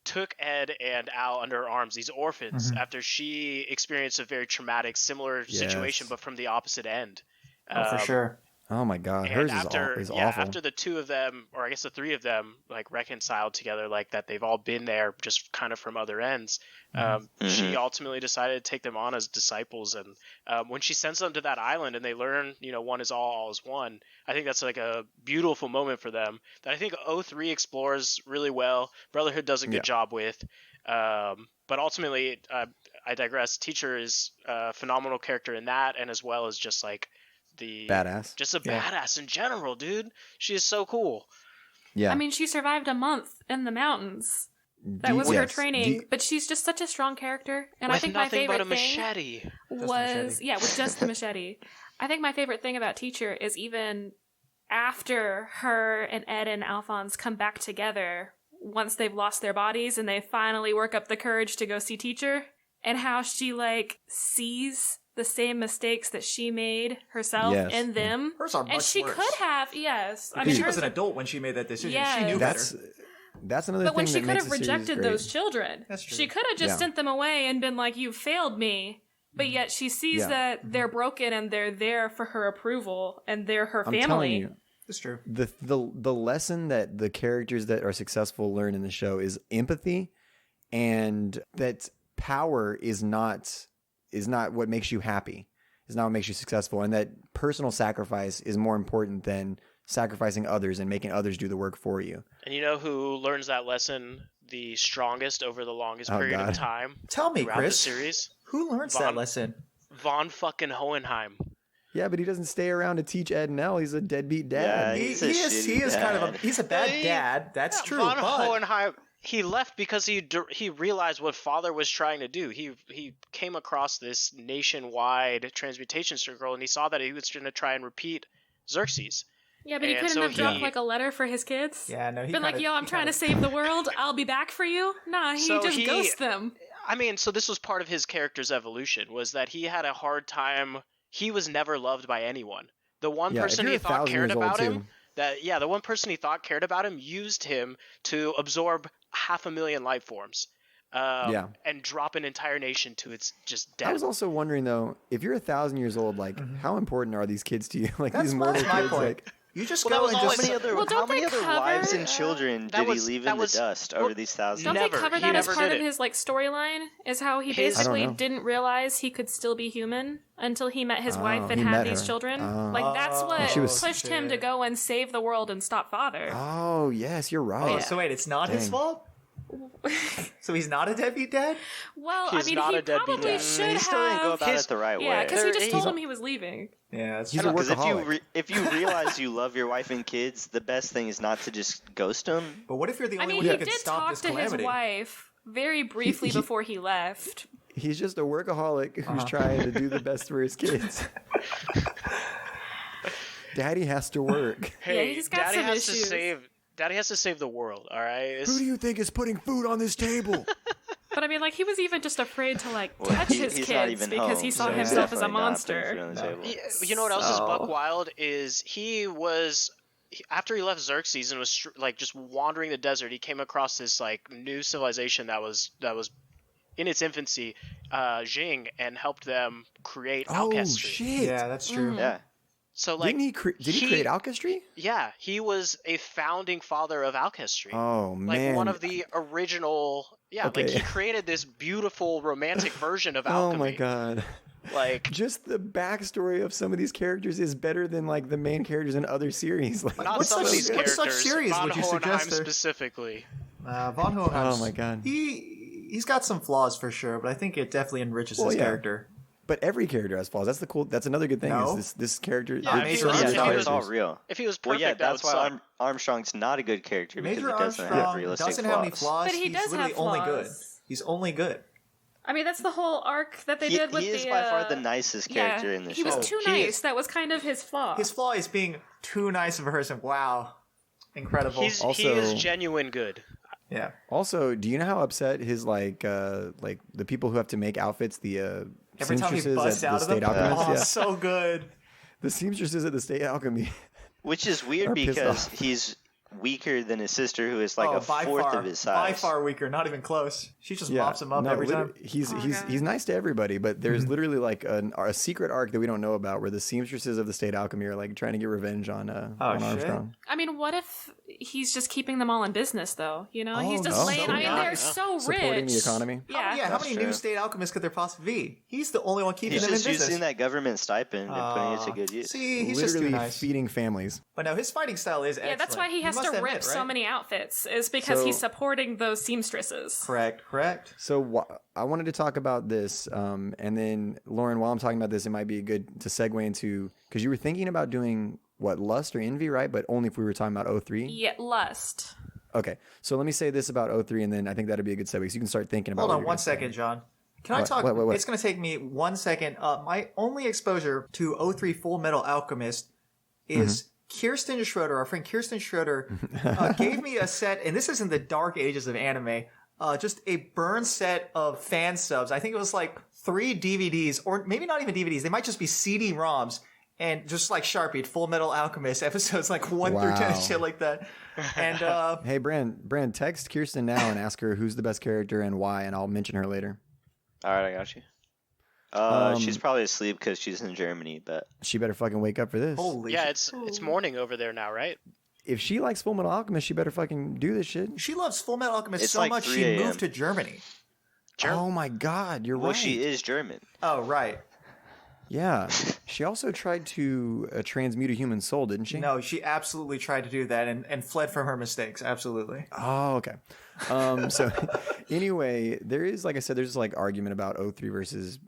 took Ed and Al under her arms, these orphans, after she experienced a very traumatic, similar situation, but from the opposite end. For sure. Oh my god, And hers after, is yeah, awful. after the two of them, or I guess the three of them, like reconciled together, like that they've all been there, just kind of from other ends. She ultimately decided to take them on as disciples, and when she sends them to that island and they learn, one is all is one. I think that's like a beautiful moment for them that I think 03 explores really well. Brotherhood does a good job with, but ultimately, I digress. Teacher is a phenomenal character in that, and as well as just like the Badass. just a badass in general, dude. She is so cool. Yeah. I mean, she survived a month in the mountains. That was her training, but she's just such a strong character. And With I think my nothing favorite but a thing machete. was with just the machete. I think my favorite thing about Teacher is even after her and Ed and Alphonse come back together, once they've lost their bodies and they finally work up the courage to go see Teacher, and how she like sees the same mistakes that she made herself in them. Hers are much and she worse. could have, yes. I Because mean, she was hers an are- adult when she made that decision. Yes. She knew better. That's another But thing when she that could makes have the series rejected great. those children, That's true. she could have just sent them away and been like, "You failed me." But yet she sees that they're broken and they're there for her approval and they're her I'm family. telling you, It's true. the lesson that the characters that are successful learn in the show is empathy, and that power is not what makes you happy. Is not what makes you successful, and that personal sacrifice is more important than sacrificing others and making others do the work for you. And you know who learns that lesson the strongest over the longest period God. of time? Tell me, throughout Chris. the series? Who learns that lesson? Von fucking Hohenheim. Yeah, but he doesn't stay around to teach Ed and Elle. He's a deadbeat dad. Yeah, He he's a is shitty kind of dad. he's a bad dad. That's true. Von But Hohenheim. He left because he realized what Father was trying to do. He came across this nationwide transmutation circle, and he saw that he was going to try and repeat Xerxes. Yeah, but he And couldn't so have dropped he- like a letter for his kids. yeah, no, he Been like, kinda- "Yo, I'm he trying to kinda- save the world. I'll be back for you." Nah, he So just he- ghosts them. I mean, so this was part of his character's evolution, was that he had a hard time. He was never loved by anyone. The one Yeah, if person you're he 1,000 thought cared years old, about too. him, the one person he thought cared about him used him to absorb 500,000 life forms. And drop an entire nation to its just death. I was also wondering though, if you're 1,000 years old, like how important are these kids to you? Like That's these mortal my kids, point. like You just Well, that go was and always- just. Well, don't How many they other cover- wives and children that did was- he leave that in was- the dust well, over these thousands Don't of Never. they cover He that as never part did of it. his like storyline? Is how he His- basically I don't know. didn't realize he could still be human until he met his wife and he had met these her. children. Oh. Like that's what She was- pushed him to shit. go and save the world and stop father. Oh yes, you're right. Oh, so wait, it's not his Dang. fault. So he's not a deadbeat dad. Well, He's I mean, not he a deadbeat probably dad. should He still didn't go have. about it the right Yeah, way. because he just He's told a- him he was leaving. Yeah, that's He's true. a Because workaholic. if you realize you love your wife and kids, the best thing is not to just ghost them. But what if you're the I only mean, one he who can did stop talk this to his calamity? wife very briefly before he left. He's just a workaholic who's trying to do the best for his kids. Daddy has to work. Hey, he's got Daddy some has issues. to save. Daddy has to save the world. All right. It's- Who do you think is putting food on this table? But I mean, like, he was even just afraid to like Well, touch his he's not kids even because home, he saw so he's himself as a definitely not putting food monster. on the table. You know what else is So- buck wild is after he left Xerxes and was like just wandering the desert, he came across this like new civilization that was in its infancy, Jing, and helped them create Oh alchemy. shit! Yeah, that's true. Yeah. So like, Did he create alchemy? yeah, he was a founding father of alchemy. Oh Like man! one of the original, like Okay. he created this beautiful romantic version of Oh alchemy. my god! Like Just the backstory of some of these characters is better than like the main characters in other series. Like, not What some of such- these what characters. such series Von would you Hohenheim suggest there? specifically. Von Hohenheim. Oh my god! He's got some flaws for sure, but I think it definitely enriches Well, his yeah. character. But every character has flaws. That's another good thing. No. Is this character? Yeah, the if he certain was- other if he was- It's all characters. real. If he was Well, perfect, yeah, that that's would why suck. Armstrong's not a good character because Major he doesn't have Armstrong realistic doesn't flaws. have any flaws. But he He's does literally have only good. flaws. He's only good. I mean, that's the whole arc that they did with He is the. by far the nicest character in the he show. was too He nice. is. That was kind of his flaw. His flaw is being too nice of a person. Wow, incredible. He is Also- genuine good. Yeah. Also, do you know how upset his like the people who have to make outfits, the Every time he seamstresses busts at the out of them, state alchemist, oh, yeah, so good. the seamstresses at the state alchemy. Which is weird Are pissed because off. he's weaker than his sister, who is like a by fourth far, of his by size. far weaker. Not even close. She just Yeah, mops him up no, every time. He's Oh, he's God. he's nice to everybody, but there's Mm-hmm. literally like a secret arc that we don't know about where the seamstresses of the state alchemy are like trying to get revenge on on shit. Armstrong. I mean, what if he's just keeping them all in business, though? You know, he's just no. laying. So I mean, nice. they're so rich. Supporting the economy. Yeah. How That's many true. new state alchemists could there possibly be? He's the only one keeping He's them in just business. using that government stipend and putting it to good use. See, he's just Literally too nice. feeding families. But no, his fighting style is excellent. Yeah, that's why he has must to admit, rip so right? many outfits, is because So- he's supporting those seamstresses. Correct. So I wanted to talk about this, and then Lauren, while I'm talking about this, it might be good to segue into because you were thinking about doing what, lust or envy, right? But only if we were talking about 03. Yeah, lust. Okay, so let me say this about 03, and then I think that'd be a good segue. So you can start thinking about. Hold what on you're one gonna say. second, John. Can I What? talk? What? It's going to take me 1 second. My only exposure to 03 Full Metal Alchemist is Kirsten Schroeder, our friend Kirsten Schroeder, gave me a set, and this is in the dark ages of anime, just a burn set of fan subs. I think it was like 3 DVDs, or maybe not even DVDs. They might just be CD-ROMs, and just like Sharpie, Full Metal Alchemist episodes like 1 through 10, Wow. shit like that. And Hey, Brand, text Kirsten now and ask her who's the best character and why, and I'll mention her later. All right, I got you. She's probably asleep because she's in Germany, but She better fucking wake up for this. holy Yeah, shit. it's morning over there now, right? If she likes Full Metal Alchemist, she better fucking do this shit. She loves Full Metal Alchemist It's so like much 3 she a.m. moved to Germany. Oh my God, you're well, right. she is German. Oh, right. Yeah, she also tried to transmute a human soul, didn't she? No, she absolutely tried to do that and fled from her mistakes. Absolutely. Oh, okay. So anyway, there is, like I said, there's this like argument about 03 versus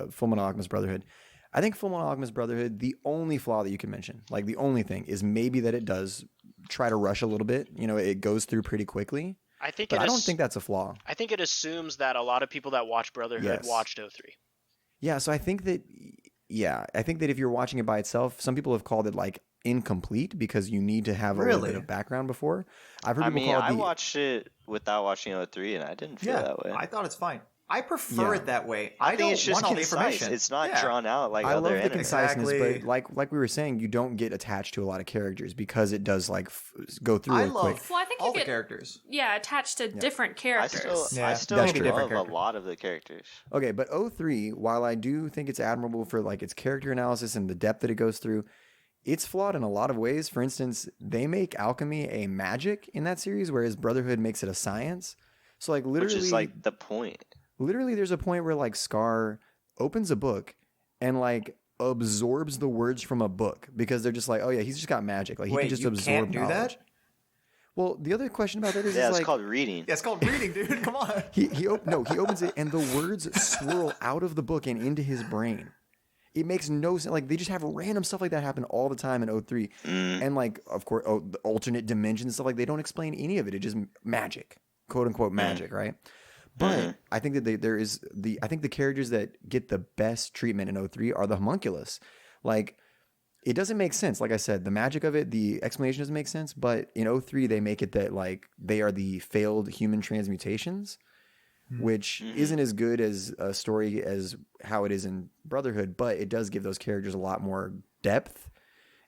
Full Metal Alchemist Brotherhood. I think Full Metal Alchemist Brotherhood, the only flaw that you can mention, like the only thing, is maybe that it does try to rush a little bit. You know, it goes through pretty quickly. I think But it I don't is- think that's a flaw. I think it assumes that a lot of people that watch Brotherhood Yes. watched 03. Yeah, so I think that if you're watching it by itself, some people have called it like incomplete because you need to have a little bit Really? of background before. I've heard I people mean, call it I the watched it without watching 03, and I didn't feel that way. I thought it's fine. I prefer Yeah. it that way. I I think don't it's just want all the concise. information. It's not Yeah. drawn out like I other love the anime. conciseness, Exactly. but like we were saying, you don't get attached to a lot of characters because it does like go through I it quick. love Well, I think you all the get- characters. Yeah, attached to different characters. Yeah, I still that's true. love Different a character. lot of the characters. Okay, but 03, while I do think it's admirable for like its character analysis and the depth that it goes through, it's flawed in a lot of ways. For instance, they make alchemy a magic in that series, whereas Brotherhood makes it a science. So like literally, which is like the point. Literally, there's a point where like Scar opens a book and like absorbs the words from a book because they're just like, oh yeah, he's just got magic. Like he can just you absorb can't do knowledge. that? Well, the other question about that is, Yeah, is it's like, called reading. Yeah, it's called reading, dude. Come on. he opens it and the words swirl out of the book and into his brain. It makes no sense. Like they just have random stuff like that happen all the time in O3. And like, of course, the alternate dimensions and stuff, like they don't explain any of it. It's just magic, quote unquote magic, right? But I think that I think the characters that get the best treatment in O3 are the homunculus. Like it doesn't make sense. Like I said, the magic of it, the explanation doesn't make sense. But in O3, they make it that like they are the failed human transmutations, which isn't as good as a story as how it is in Brotherhood. But it does give those characters a lot more depth.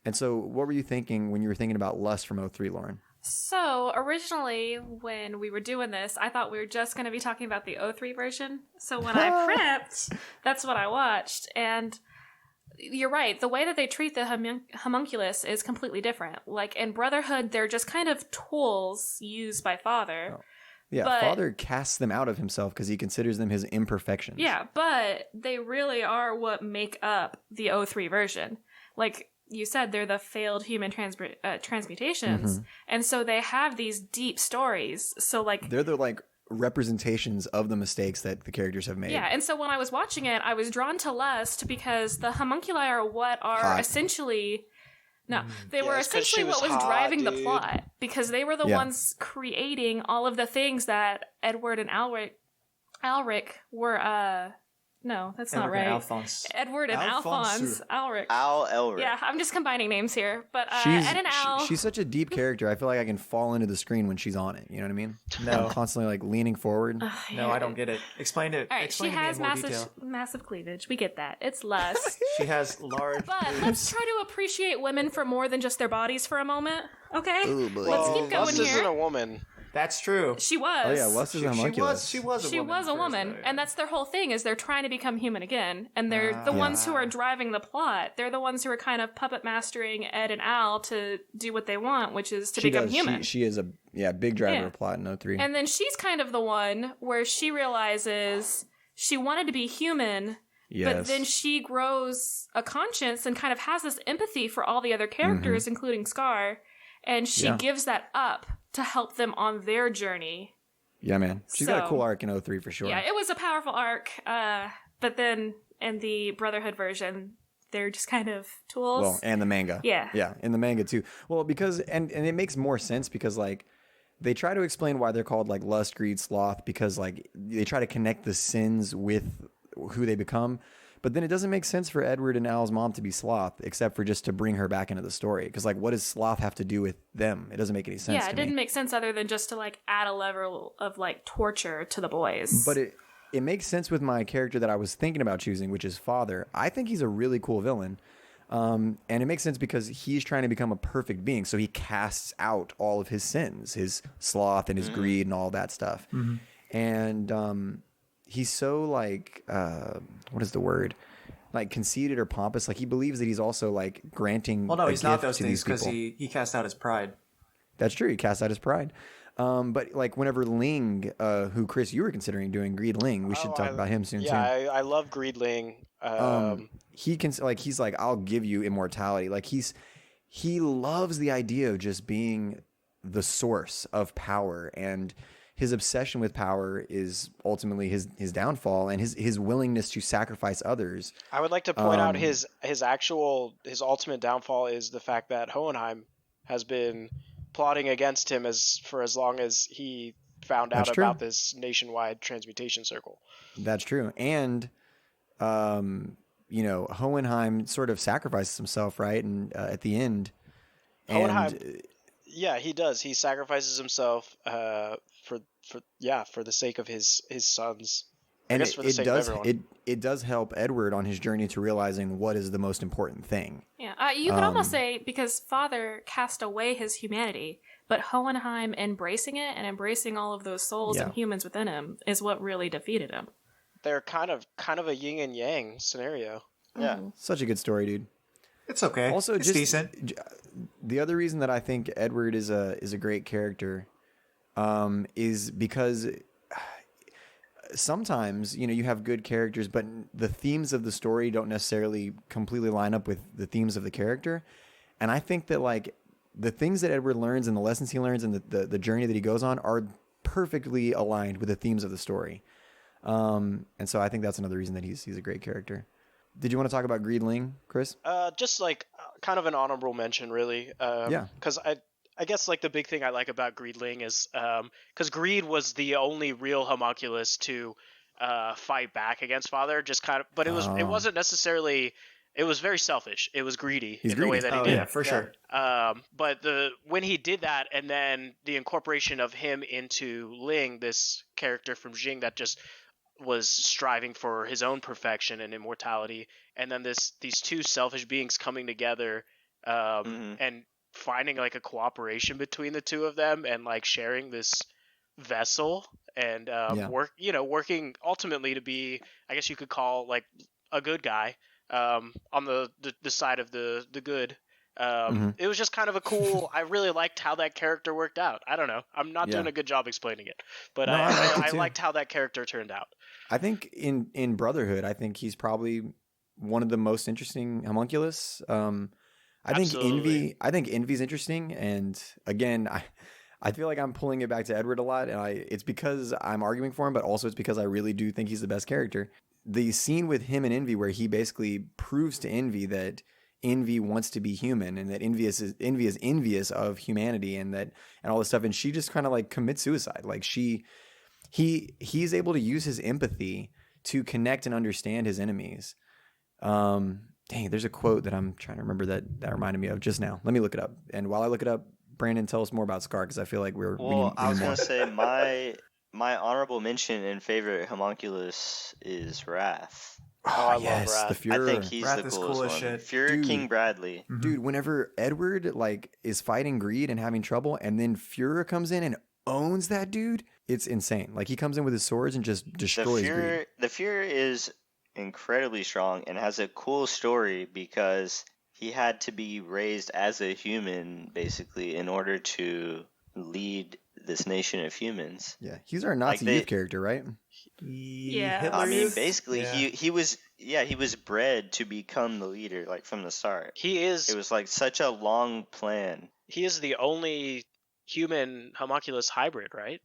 And so what were you thinking when you were thinking about Lust from O3, Lauren? So, originally, when we were doing this, I thought we were just going to be talking about the O3 version. So when I prepped, that's what I watched. And you're right. The way that they treat the homunculus is completely different. Like in Brotherhood, they're just kind of tools used by Father. Oh. Yeah, but, Father casts them out of himself because he considers them his imperfections. Yeah, but they really are what make up the O3 version. Like you said, they're the failed human transmutations. And so they have these deep stories. So like they're the like representations of the mistakes that the characters have made. Yeah, and so when I was watching it, I was drawn to Lust because the homunculi are what are essentially... No, they were essentially what was driving the plot because they were the ones creating all of the things that Edward and Alric were... No, that's not right. Edward and Alphonse. Alric. Elric. Yeah, I'm just combining names here. But Ed and Al... She's such a deep character. I feel like I can fall into the screen when she's on it. You know what I mean? No. I'm constantly like leaning forward. No, I don't get it. Explain it. All right, Explain she to me has in more detail. massive cleavage. We get that. It's Lust. She has large But let's try to appreciate women for more than just their bodies for a moment, okay? Ooh, boy. Let's keep going Lust here. isn't a woman. That's true. She was. Oh yeah, Lust is a homunculus. She was a woman, first, and that's their whole thing is they're trying to become human again, and they're the ones who are driving the plot. They're the ones who are kind of puppet mastering Ed and Al to do what they want, which is to become human. She is a big driver of plot in O3. And then she's kind of the one where she realizes she wanted to be human, but then she grows a conscience and kind of has this empathy for all the other characters, including Scar, and she gives that up to help them on their journey. Yeah, man. She's got a cool arc in O3 for sure. Yeah, it was a powerful arc, but then in the Brotherhood version, they're just kind of tools. Well, and the manga. Yeah. Yeah, in the manga too. Well, because, and it makes more sense because like, they try to explain why they're called like lust, greed, sloth, because like, they try to connect the sins with who they become. But then it doesn't make sense for Edward and Al's mom to be sloth, except for just to bring her back into the story. Because like, what does sloth have to do with them? It doesn't make any sense. Yeah, it didn't make sense other than just to like add a level of like torture to the boys. But it makes sense with my character that I was thinking about choosing, which is Father. I think he's a really cool villain. And it makes sense because he's trying to become a perfect being. So he casts out all of his sins, his sloth and his greed and all that stuff. And he's so like, what is the word? Like conceited or pompous. Like he believes that he's also like granting. Well, no, he's not those to things these because he cast out his pride. That's true. He casts out his pride. But like whenever Ling, who Chris, you were considering doing Greed Ling, we should talk about him soon. Yeah, I love Greed Ling. He can he's like, I'll give you immortality. Like he loves the idea of just being the source of power, and his obsession with power is ultimately his downfall, and his willingness to sacrifice others. I would like to point out his ultimate downfall is the fact that Hohenheim has been plotting against him for as long as he found out about this nationwide transmutation circle. That's true. And Hohenheim sort of sacrifices himself, right? And at the end, Hohenheim, yeah, he does. He sacrifices himself for the sake of his sons. And it does help Edward on his journey to realizing what is the most important thing. Yeah, you could almost say because Father cast away his humanity, but Hohenheim embracing it and embracing all of those souls and humans within him is what really defeated him. They're kind of a yin and yang scenario. Yeah, such a good story, dude. It's okay. Also, it's just decent. The other reason that I think Edward is a great character is because sometimes, you have good characters, but the themes of the story don't necessarily completely line up with the themes of the character. And I think that like the things that Edward learns and the lessons he learns and the journey that he goes on are perfectly aligned with the themes of the story. And so I think that's another reason that he's a great character. Did you want to talk about Greedling, Chris? Just like kind of an honorable mention, really. Yeah. Because I guess like the big thing I like about Greedling is because Greed was the only real homunculus to fight back against Father. Just kind of, but it wasn't necessarily. It was very selfish. It was greedy the way that he did. Yeah, for sure. But when he did that, and then the incorporation of him into Ling, this character from Jing that just was striving for his own perfection and immortality, and then these two selfish beings coming together and finding like a cooperation between the two of them and like sharing this vessel and working ultimately to be, I guess you could call like a good guy on the side of the good. It was just kind of a cool. I really liked how that character worked out. I don't know. I'm not doing a good job explaining it, but No, I liked how that character turned out. I think in Brotherhood, I think he's probably one of the most interesting homunculus. I think Envy's interesting, and again, I feel like I'm pulling it back to Edward a lot, and it's because I'm arguing for him, but also it's because I really do think he's the best character. The scene with him and Envy, where he basically proves to Envy that Envy wants to be human, and that Envy is envious of humanity, and all this stuff, and she just kind of like commits suicide. Like he's able to use his empathy to connect and understand his enemies. Dang, there's a quote that I'm trying to remember that reminded me of just now. Let me look it up. And while I look it up, Brandon, tell us more about Scar, because I feel like we I going was to say my honorable mention and favorite homunculus is Wrath. I love the Wrath. Fuhrer. I think he's Wrath the is coolest cool as one. shit. Fuhrer Dude. King Bradley. Dude, whenever Edward like is fighting Greed and having trouble, and then Fuhrer comes in and owns that dude, it's insane. Like he comes in with his swords and just destroys Greed. The Fuhrer is incredibly strong and has a cool story because he had to be raised as a human basically in order to lead this nation of humans. Yeah, he's our Nazi youth character, right? Yeah. Hitler I mean, Youth? basically, Yeah. he was bred to become the leader, like from the start. He is. It was like such a long plan. He is the only human homunculus hybrid, right?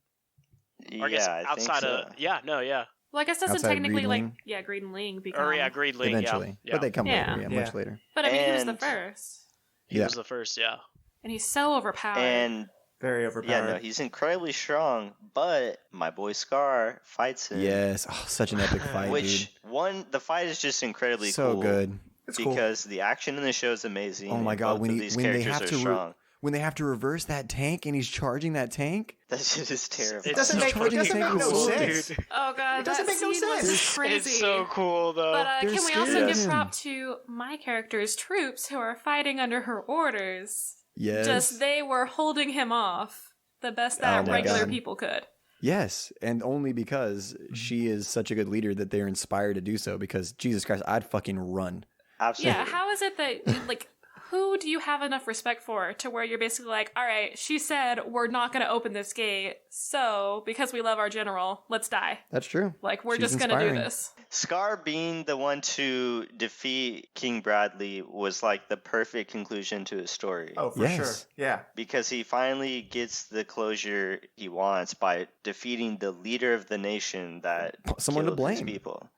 Or I guess Yeah, I think outside so. of yeah. Well, I guess doesn't Outside of technically Greedling? Green Ling become. Or Greed Ling, Eventually, yeah. but they come Yeah. later, much later. But I mean, he was the And- first, He Yeah. was the first, yeah. and he's so overpowered. And Very overpowered. yeah, no, he's incredibly strong. But my boy Scar fights him. Yes, such an epic fight, Which dude. the fight is just incredibly So cool. good. It's cool. Because the action in the show is amazing. Oh my and god, both when of he these when they characters have are to strong. when they have to reverse that tank and he's charging that tank. That shit is terrible. It doesn't He's make charging no tank sense. with Oh god, It doesn't that make no scene was sense. crazy. It's so cool, though. But They're can we also scared of give him. prop to my character's troops who are fighting under her orders? Yes. Just they were holding him off the best Oh that my regular God. people could. Yes, and only because she is such a good leader that they're inspired to do so. Because Jesus Christ, I'd fucking run. Absolutely. Yeah, how is it that like who do you have enough respect for to where you're basically like, all right, she said we're not going to open this gate, so because we love our general, let's die. That's true. Like we're She's just going to do inspiring. this. Scar being the one to defeat King Bradley was like the perfect conclusion to his story. Oh, for Yes. sure. Yeah. Because he finally gets the closure he wants by defeating the leader of the nation that Someone to killed his blame. people.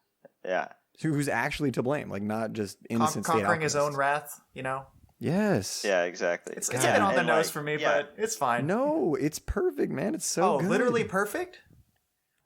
Yeah. Who's actually to blame, like not just innocent state Conquering his alchemists. own wrath, you know? Yes. Yeah, exactly. It's God. a bit on the And, nose like, for me, yeah. but it's fine. No, it's perfect, man. It's so Oh, good. literally perfect?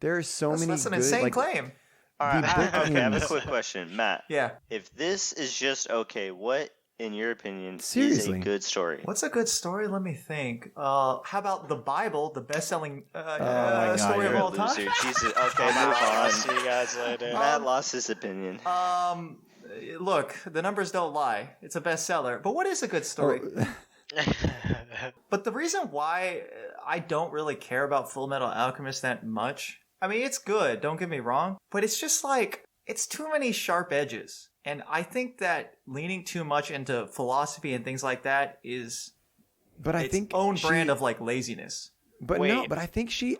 There are so many. That's an good, insane like, claim. All right. book Okay, I have a ends. quick question. Matt, Yeah. if this is just okay, what, in your opinion, Seriously. is a good story? What's a good story? Let me think. How about the Bible, the best-selling my God, story You're of a all time? loser. Jesus. Okay, move I'll on. see you guys later. Matt lost his opinion. Look, the numbers don't lie. It's a bestseller. But what is a good story? But the reason why I don't really care about Full Metal Alchemist that much, I mean, it's good, don't get me wrong, but it's just like, it's too many sharp edges. And I think that leaning too much into philosophy and things like that is its own brand of like laziness. But Wait. no, but I think she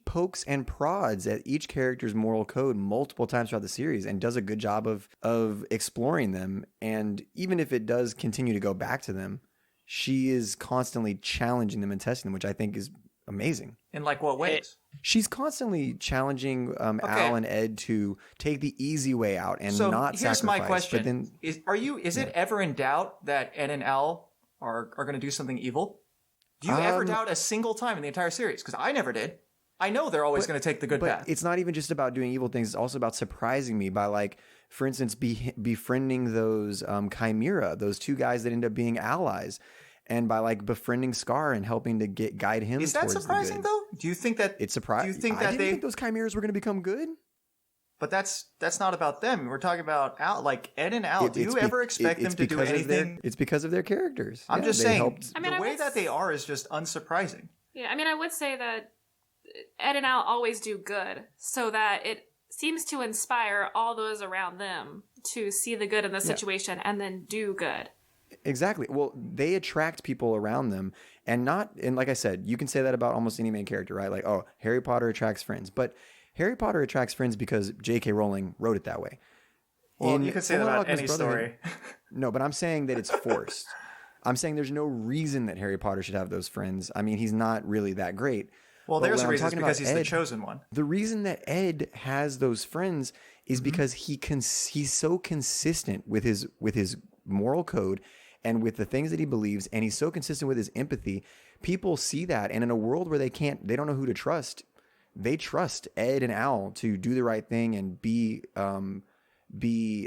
pokes and prods at each character's moral code multiple times throughout the series and does a good job of exploring them. And even if it does continue to go back to them, she is constantly challenging them and testing them, which I think is amazing. In like what ways? She's constantly challenging Al and Ed to take the easy way out and not sacrifice. Here's my question: But then, is it ever in doubt that Ed and Al are going to do something evil? Do you ever doubt a single time in the entire series? Because I never did. I know they're always going to take the good path. It's not even just about doing evil things. It's also about surprising me by, like, for instance, befriending those Chimera, those two guys that end up being allies, and by like befriending Scar and helping to guide him. Is that surprising though? Do you think that it's surprising? Do you think that I didn't think those Chimeras were going to become good? But that's not about them. We're talking about Al, like Ed and Al. Do you ever expect them to do anything? It's because of their characters. I'm just saying, the way that they are is just unsurprising. Yeah, I mean, I would say that Ed and Al always do good, so that it seems to inspire all those around them to see the good in the situation and then do good. Exactly. Well, they attract people around them, and like I said, you can say that about almost any main character, right? Like, oh, Harry Potter attracts friends, but Harry Potter attracts friends because J.K. Rowling wrote it that way. Well, you could say that about any story. No, but I'm saying that it's forced. I'm saying there's no reason that Harry Potter should have those friends. I mean, he's not really that great. Well, there's a reason. It's because he's the chosen one. The reason that Ed has those friends is because he's so consistent with his moral code and with the things that he believes, and he's so consistent with his empathy. People see that, and in a world where they don't know who to trust, they trust Ed and Al to do the right thing and be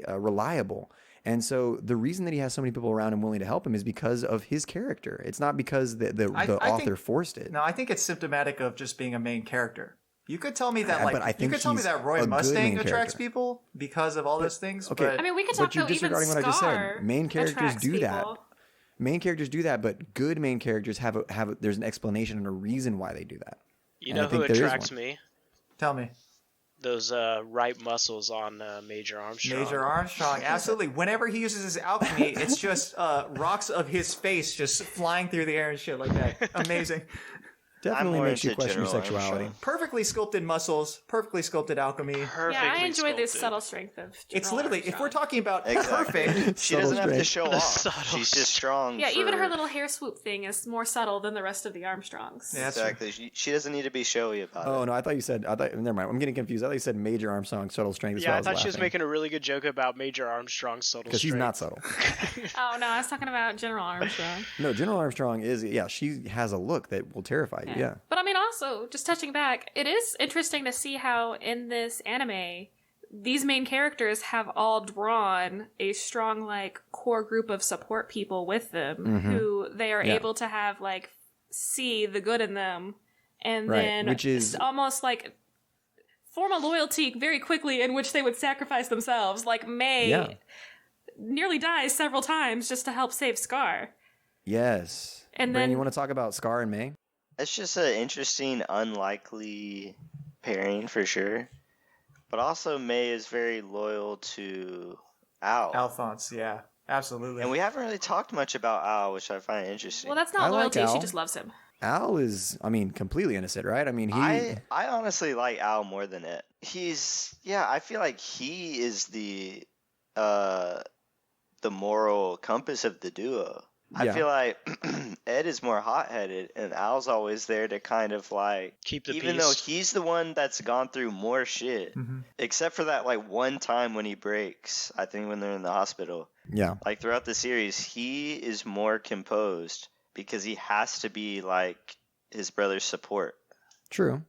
reliable. And so the reason that he has so many people around him willing to help him is because of his character. It's not because the author forced it. No, I think it's symptomatic of just being a main character. You could tell me that, Roy a Mustang attracts people because of all those things. Okay, but I mean, we could talk but you're about even disregarding what I just Scar said. Main characters do that. people. Main characters do that, but good main characters there's an explanation and a reason why they do that. You know who attracts me? Tell me. Those right muscles on Major Armstrong. Major Armstrong, absolutely. Whenever he uses his alchemy, it's just rocks of his face just flying through the air and shit like that. Amazing. Definitely makes you question your sexuality. Perfectly sculpted muscles, perfectly sculpted alchemy. I enjoy this subtle strength of General It's literally, Armstrong. if we're talking about perfect, she doesn't have to show off. She's just strong. Yeah, even her little hair swoop thing is more subtle than the rest of the Armstrongs. Yeah, exactly. She doesn't need to be showy about it. Oh, no, I thought you said, never mind. I'm getting confused. I thought you said Major Armstrong, subtle strength. Yeah, I thought she was making a really good joke about Major Armstrong's subtle strength. Because she's not subtle. Oh, no, I was talking about General Armstrong. No, General Armstrong she has a look that will terrify you, yeah. But I mean, also, just touching back, it is interesting to see how in this anime, these main characters have all drawn a strong, like, core group of support people with them who they are able to have, like, see the good in them and then which is almost, like, form a loyalty very quickly in which they would sacrifice themselves. Like, May nearly dies several times just to help save Scar. Yes. And Brandon, then you want to talk about Scar and May? It's just an interesting, unlikely pairing for sure. But also, May is very loyal to Al. Alphonse, yeah, absolutely. And we haven't really talked much about Al, which I find interesting. Well, that's not loyalty. Al. She just loves him. Al is, completely innocent, right? I mean, I honestly like Al more than Ed. I feel like he is the moral compass of the duo. I feel like Ed is more hot-headed, and Al's always there to kind of like keep the peace. Even though he's the one that's gone through more shit, except for that like one time when he breaks. I think when they're in the hospital. Yeah. Like throughout the series, he is more composed because he has to be like his brother's support. True.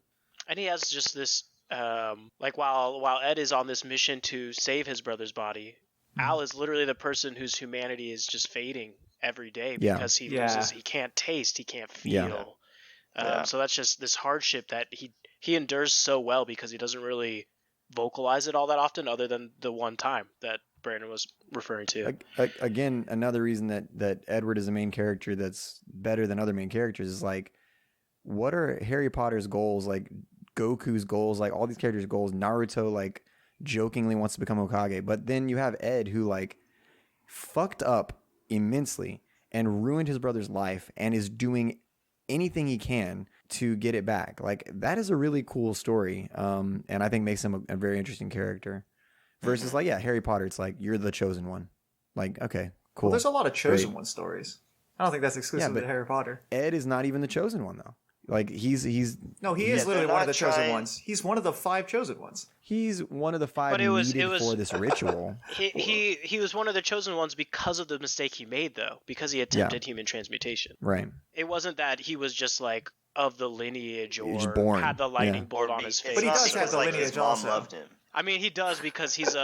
And he has just this like while Ed is on this mission to save his brother's body, Al is literally the person whose humanity is just fading every day because he loses, he can't taste, he can't feel. So that's just this hardship that he endures so well because he doesn't really vocalize it all that often, other than the one time that Brandon was referring to. Again, another reason that Edward is a main character that's better than other main characters is like, what are Harry Potter's goals? Like Goku's goals, like all these characters' goals, Naruto, like jokingly wants to become Hokage. But then you have Ed who like fucked up immensely and ruined his brother's life and is doing anything he can to get it back. Like that is a really cool story. And I think makes him a very interesting character versus like, yeah, Harry Potter. It's like, you're the chosen one. Like, okay, cool. Well, there's a lot of chosen Great. one stories. I don't think that's exclusive to Harry Potter. Ed is not even the chosen one though. Like he's No, he is literally they're one of not the chosen trying- ones. He's one of the 5 chosen ones. he's one of the 5 But it was- needed for this ritual. He was one of the chosen ones because of the mistake he made, though, because he attempted human transmutation. Right. It wasn't that he was just like of the lineage or He's born. had the lightning Yeah. bolt on his face. But he It's does not have the because, lineage his mom also. loved him. I mean, he does because he's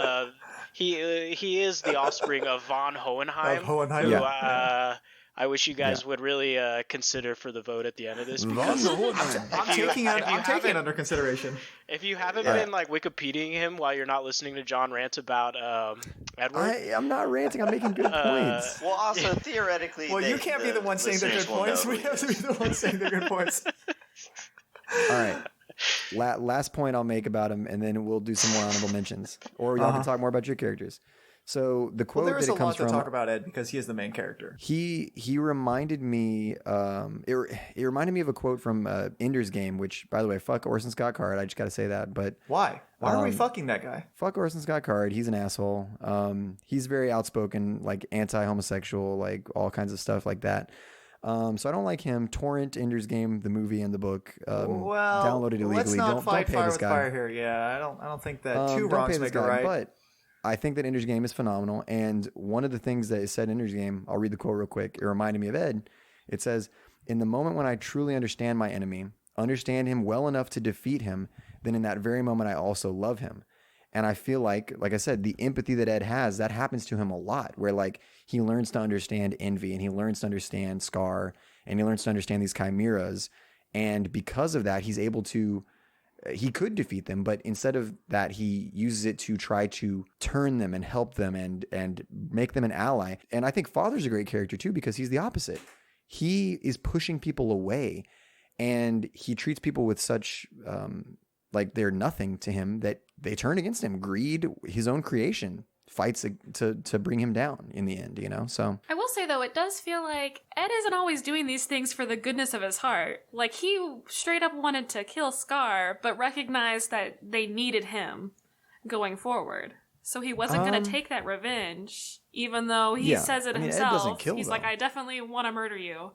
he is the offspring of von Hohenheim. Of Hohenheim. Who, Yeah. I wish you guys would really consider for the vote at the end of this. Von Because Hohenheim. I'm taking haven't- it under consideration. if you haven't Yeah. been like Wikipediaing him while you're not listening to John rant about Edward, I'm not ranting. I'm making good points. Well, also theoretically, Well, you can't be the one saying they're good listeners will points. know We who have to he be the ones saying they're good points. All right. Last point I'll make about him, and then we'll do some more honorable mentions, or y'all can talk more about your characters. So the quote Well, there is that a it comes lot to from. talk about Ed because he is the main character. He reminded me. It reminded me of a quote from Ender's Game, which, by the way, fuck Orson Scott Card. I just got to say that, but Why? Why are we fucking that guy? fuck Orson Scott Card. He's an asshole. He's very outspoken, like anti-homosexual, like all kinds of stuff like that. So I don't like him. Torrent Ender's Game, the movie and the book. Well, downloaded illegally. let's not don't fight pay fire this with guy. fire here. Yeah, I don't think that two Don't pay wrongs this make a guy, right. But I think that Ender's Game is phenomenal. And one of the things that is said in Ender's Game, I'll read the quote real quick. It reminded me of Ed. It says, "In the moment when I truly understand my enemy, understand him well enough to defeat him, then in that very moment I also love him." And I feel like I said, the empathy that Ed has, that happens to him a lot, where like he learns to understand envy and he learns to understand Scar and he learns to understand these chimeras. And because of that, he's able to, he could defeat them, but instead of that, he uses it to try to turn them and help them and make them an ally. And I think Father's a great character too, because he's the opposite. He is pushing people away and he treats people with such, like they're nothing to him that they turn against him. Greed, his own creation, fights to bring him down in the end, you know? So I will say, though, it does feel like Ed isn't always doing these things for the goodness of his heart. Like, he straight up wanted to kill Scar, but recognized that they needed him going forward. So he wasn't going to take that revenge, even though he says it I mean, Ed himself. doesn't kill, He's like, though. I definitely want to murder you.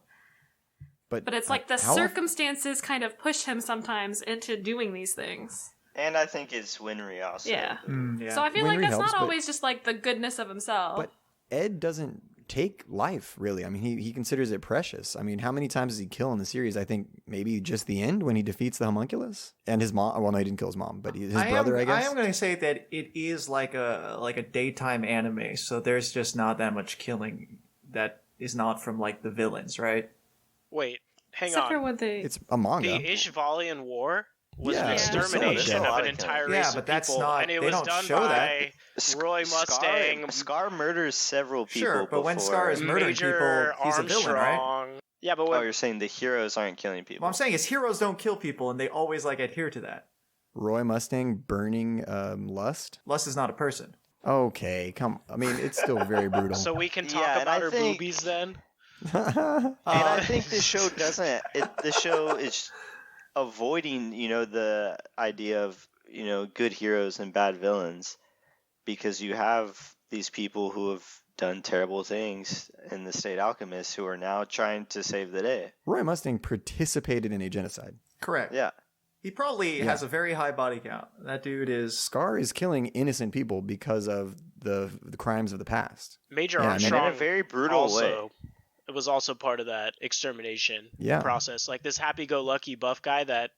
But But it's like the how- circumstances kind of push him sometimes into doing these things. And I think it's Winry also. Yeah. Yeah. So I feel like Winry that's helps, not but- always just like the goodness of himself. But Ed doesn't take life, really. I mean, he considers it precious. I mean, how many times does he kill in the series? I think maybe just the end when he defeats the homunculus and his mom. Well, no, he didn't kill his mom, but his brother, I guess. I am going to say that it is like a daytime anime, so there's just not that much killing that is not from like the villains, right? wait, hang Except for on. what they... It's a manga. The Ishvalian War was Yeah, an there's extermination a lot of an of entire killing. race Yeah, of but that's people, not- and it they was don't done show by that. Roy Mustang, Scar murders several people. Sure, but when Scar is before- murdering Major people, he's a villain, right? Armstrong. Yeah, but Oh, when, you're saying the heroes aren't killing people. What I'm saying is heroes don't kill people, and they always like adhere to that. Roy Mustang burning Lust. Lust is not a person. Okay, come. I mean, it's still very brutal. so we can talk Yeah, and about I her think- boobies then. And I think the show doesn't. The show is avoiding, the idea of, good heroes and bad villains, because you have these people who have done terrible things in the State Alchemist who are now trying to save the day. Roy Mustang participated in a genocide. Correct. Yeah. He probably has a very high body count. That dude is... Scar is killing innocent people because of the crimes of the past. Major Yeah, and then- Armstrong In a very brutal also, way. It was also part of that extermination Yeah. process. Like this happy-go-lucky buff guy that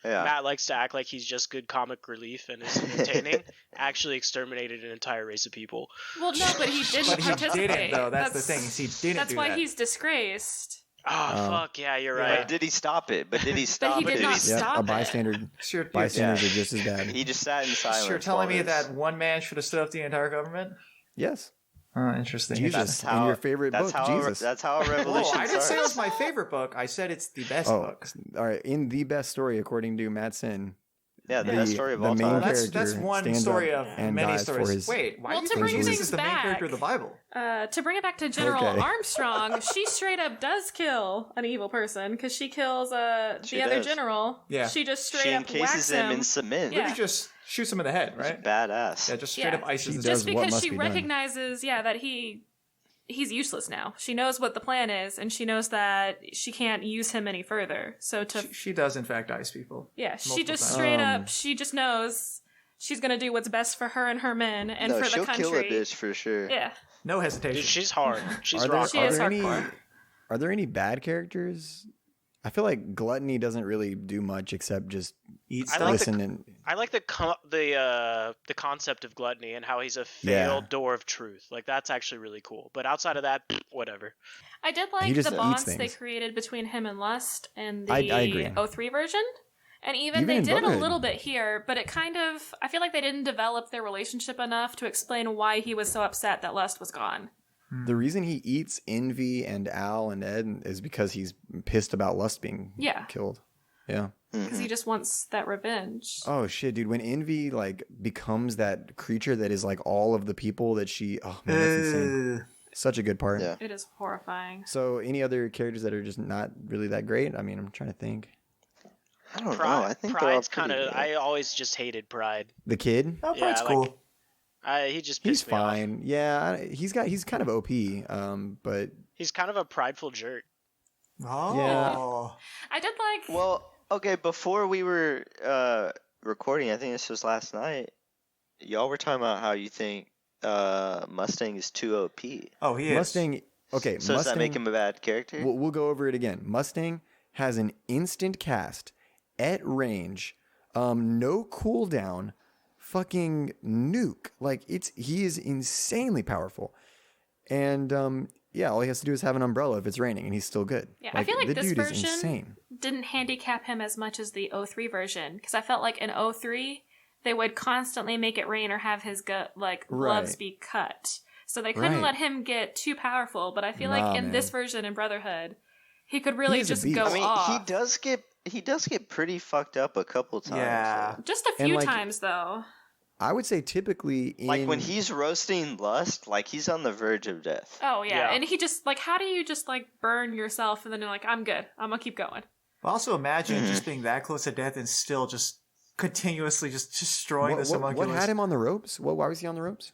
Yeah. Matt likes to act like he's just good comic relief and is entertaining, actually exterminated an entire race of people. Well, no, but he didn't But he participate. didn't, though. That's the thing. Is he didn't That's do why that. he's disgraced. Oh, fuck, yeah, you're Yeah. right. But did he stop it? But did he stop did it? not Yeah, stop a it. bystander. Sure, Bystanders Yeah. are just as bad. He just sat in silence. You're telling while me this- that one man should have stood up the entire government? Yes, Oh, interesting. Jesus, in your favorite book, Jesus. That's how a Whoa, revolution I didn't say it was starts. my favorite book. I said it's the best Oh, book. all right. In the best story, according to Matt Sin, Yeah, the best story of all main time. character That's one stands story up of and many dies stories. for his. Wait, why Well, do you to think bring Jesus things is the main back- character of the Bible? To bring it back to General Okay. Armstrong, she straight up does kill an evil person because she kills She the other does. general. Yeah. She just straight She up encases whacks him in cement. Yeah. Literally just shoots him in the head, It's right? badass. Yeah, just straight Yeah. up ices She his does Just what because must she be done. recognizes, that he's useless now. She knows what the plan is, and she knows that she can't use him any further. So She does, in fact, ice people. yeah, she multiple just times. straight up, she just knows she's gonna do what's best for her and her men and No, for she'll the country. kill a bitch for sure. Yeah, No hesitation. Dude, she's hard. She's Are there, rock She are hard. is there any? hardcore. Are there any bad characters? I feel like Gluttony doesn't really do much except just Eat I stuff. like listen and I like the concept of gluttony and how he's a Yeah. failed door of truth. Like that's actually really cool. But outside of that, whatever. I did He like just the eats bonds they things. created between him and Lust in the I agree. 03 version. And even Even they in did it a Brotherhood. little bit here, but it kind of, I feel like they didn't develop their relationship enough to explain why he was so upset that Lust was gone. the reason he eats Envy and Al and Ed is because he's pissed about Lust being Yeah. killed. Yeah. Because he just wants that revenge. Oh shit, dude! When Envy like becomes that creature that is like all of the people that she, oh man, that's insane. Such a good part. Yeah. It is horrifying. So, any other characters that are just not really that great? I mean, I'm trying to think. I don't know. Pride, I think they're all Pride's pretty kind of. good. I always just hated Pride. The kid, Oh, Yeah, Pride's like- cool. He just he's pissed me off. fine. Yeah, he's kind of OP. But He's kind of a prideful jerk. Oh. I did like. Well, okay, before we were recording, I think this was last night, y'all were talking about how you think Mustang is too OP. Oh, he is. Mustang. Okay, So Mustang. does that make him a bad character? We'll go over it again. Mustang has an instant cast at range, no cooldown, fucking nuke. Like he is insanely powerful, and yeah, all he has to do is have an umbrella if it's raining, and he's still good. Yeah, I feel like the this dude version is insane. didn't handicap him as much as the 03 version. Because I felt like in 03, they would constantly make it rain or have his gloves Right. be cut. So they couldn't Right. let him get too powerful. But I feel like in Nah, this man. version in Brotherhood, he could really is a just beast. go I mean, off. he does get pretty fucked up a couple times. Yeah. though. Just a And, few like, times, though. I would say typically Like when he's roasting Lust, like he's on the verge of death. Oh, yeah. Yeah. And he just, like, how do you just, like, burn yourself and then you're like, I'm good. I'm gonna keep going. But also imagine just being that close to death and still just continuously just destroying this what homunculus. had him on the ropes? Why was he on the ropes?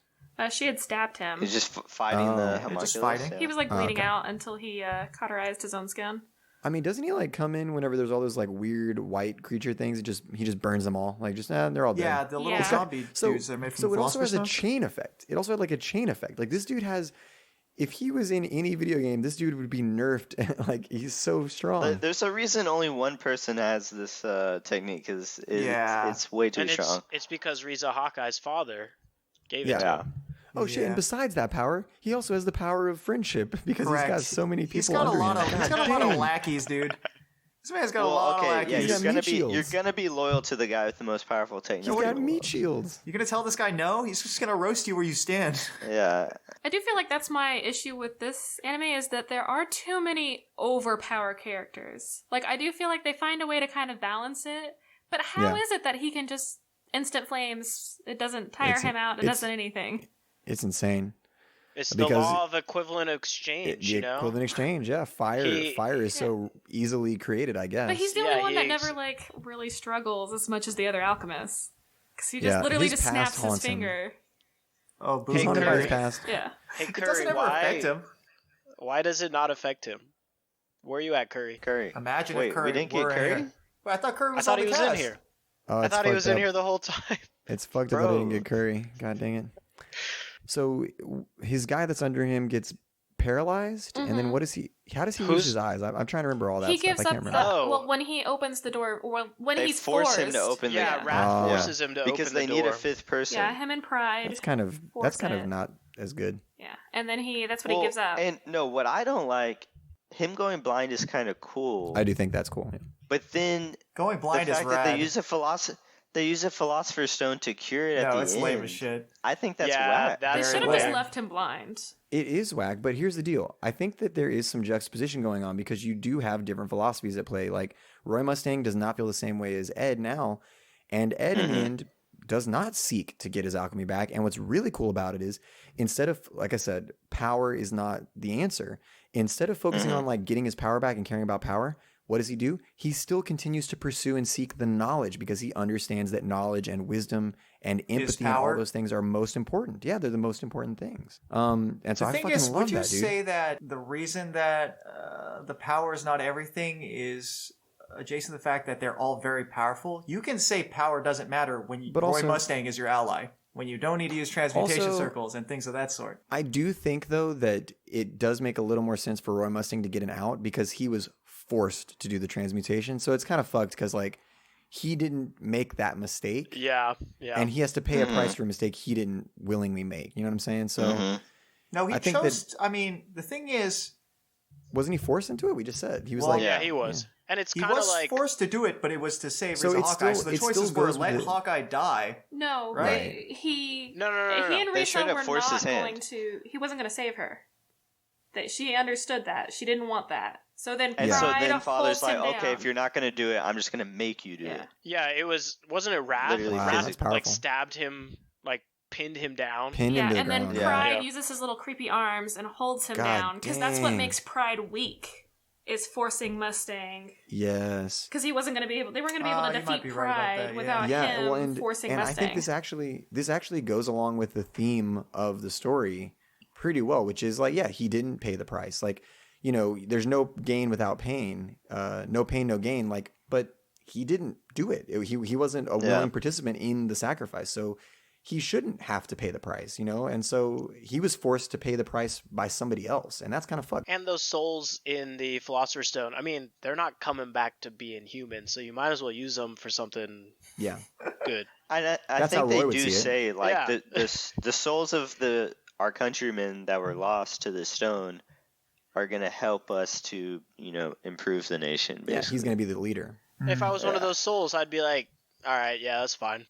She had stabbed him. He's just fighting the Oh. homunculus. Just fighting. yeah. He was, like, bleeding okay. out until he cauterized his own skin. I mean, doesn't he like come in whenever there's all those like weird white creature things? He just burns them all. Like just they're all dead. Yeah, the little Yeah. zombie So, dudes that are made from so it also Philosopher's has a Stone. chain effect. It also had like a chain effect. Like this dude has, if he was in any video game, this dude would be nerfed. Like he's so strong. There's a reason only one person has this technique because Yeah. it's way too And strong. it's because Riza Hawkeye's father gave Yeah. it to Yeah. him. Oh shit! And Yeah. besides that power, he also has the power of friendship because Correct. he's got so many people He's got a under lot him. of he's got a lot of lackeys, dude. This man's got a lot of okay, lackeys. yeah, He's you're got gonna meat be shields. you're gonna be loyal to the guy with the most powerful technique. He's got meat shields. You're gonna tell this guy no? He's just gonna roast you where you stand. Yeah, I do feel like that's my issue with this anime is that there are too many overpower characters. Like, I do feel like they find a way to kind of balance it, but how is Yeah. it that he can just instant flames? It doesn't tire It's- him out. It it's- doesn't anything. It's insane. It's the Because law of equivalent exchange, The you know? equivalent exchange, yeah. Fire is Yeah. so easily created, I guess. But he's the Yeah, only one that he never, ex- like, really struggles as much as the other alchemists. Because he just Yeah, literally his just past snaps his haunts him. finger. Oh, boo. He's Hey, haunted by his Curry. past. Yeah. Hey, It Curry, doesn't ever affect him. why does it not affect him? Where are you at, Curry? Curry. Imagine Wait, if Curry we didn't get were in Curry? here. Wait, I thought Curry I was thought on he the was cast. in here. Oh, I it's thought he was fucked in up. here the whole time. It's fucked up that I didn't Bro. get Curry. God dang it. So his guy that's under him gets paralyzed, and then what does he? How does he lose Who's- his eyes? I'm trying to remember all that He stuff. gives I up can't the, remember. Oh. well, when he opens the door, or when They he's force forced. him to open the Yeah, door. Wrath Oh. forces him to because open they the need door. a fifth person. Yeah, him and Pride. That's kind of force it. not as good. Yeah, and then that's what Well, he gives up. And no, what I don't like, him going blind is kind of cool. I do think that's cool. Yeah. But then Going blind the is fact rad. that they use a philosopher's stone to cure it at No, the it's end. lame as shit. I think that's Yeah, whack. that- They very should have whack. just left him blind. It is whack, but here's the deal. I think that there is some juxtaposition going on because you do have different philosophies at play. Like Roy Mustang does not feel the same way as Ed now, And Ed, in the end, does not seek to get his alchemy back. And what's really cool about it is, instead of, like I said, power is not the answer. Instead of focusing on like getting his power back and caring about power, what does he do? He still continues to pursue and seek the knowledge, because he understands that knowledge and wisdom and empathy and all those things are most important. Yeah, they're the most important things. And so the I thing fucking is, love would you that, dude. say that the reason that the power is not everything is adjacent to the fact that they're all very powerful? You can say power doesn't matter when Roy Mustang is your ally, when you don't need to use transmutation circles and things of that sort. I do think, though, that it does make a little more sense for Roy Mustang to get an out, because he was forced to do the transmutation. So it's kind of fucked, because like he didn't make that mistake. Yeah. And he has to pay a price for a mistake he didn't willingly make. You know what I'm saying? So no, he chose. I mean, the thing is, wasn't he forced into it? We just said he was he was. Yeah. And it's kind of like, he was forced to do it, but it was to save Hawkeye. So the choices were let Hawkeye die. No, right? No. He and Risa were forced not his hand. going to. He wasn't going to save her. That she understood that she didn't want that. So then, Father's like, okay, if you're not going to do it, I'm just going to make you do it. Yeah, wasn't it Rad? Literally Rad stabbed him, like pinned him down. And then Pride uses his little creepy arms and holds him down, because that's what makes Pride weak. Is forcing Mustang. Yes. Because he wasn't going to be able. They weren't going to be able to defeat Pride without him forcing Mustang. I think this actually goes along with the theme of the story pretty well, which is like, he didn't pay the price. Like, there's no gain without pain. No pain, no gain. Like, but he didn't do it. He wasn't a willing participant in the sacrifice. So he shouldn't have to pay the price, and so he was forced to pay the price by somebody else, and that's kind of fucked. And those souls in the Philosopher's Stone, I mean, they're not coming back to being human, so you might as well use them for something good. I think they do say, like, the souls of our countrymen that were lost to the stone are going to help us to, improve the nation, basically. Yeah, he's going to be the leader. If I was one of those souls, I'd be like, all right, yeah, that's fine.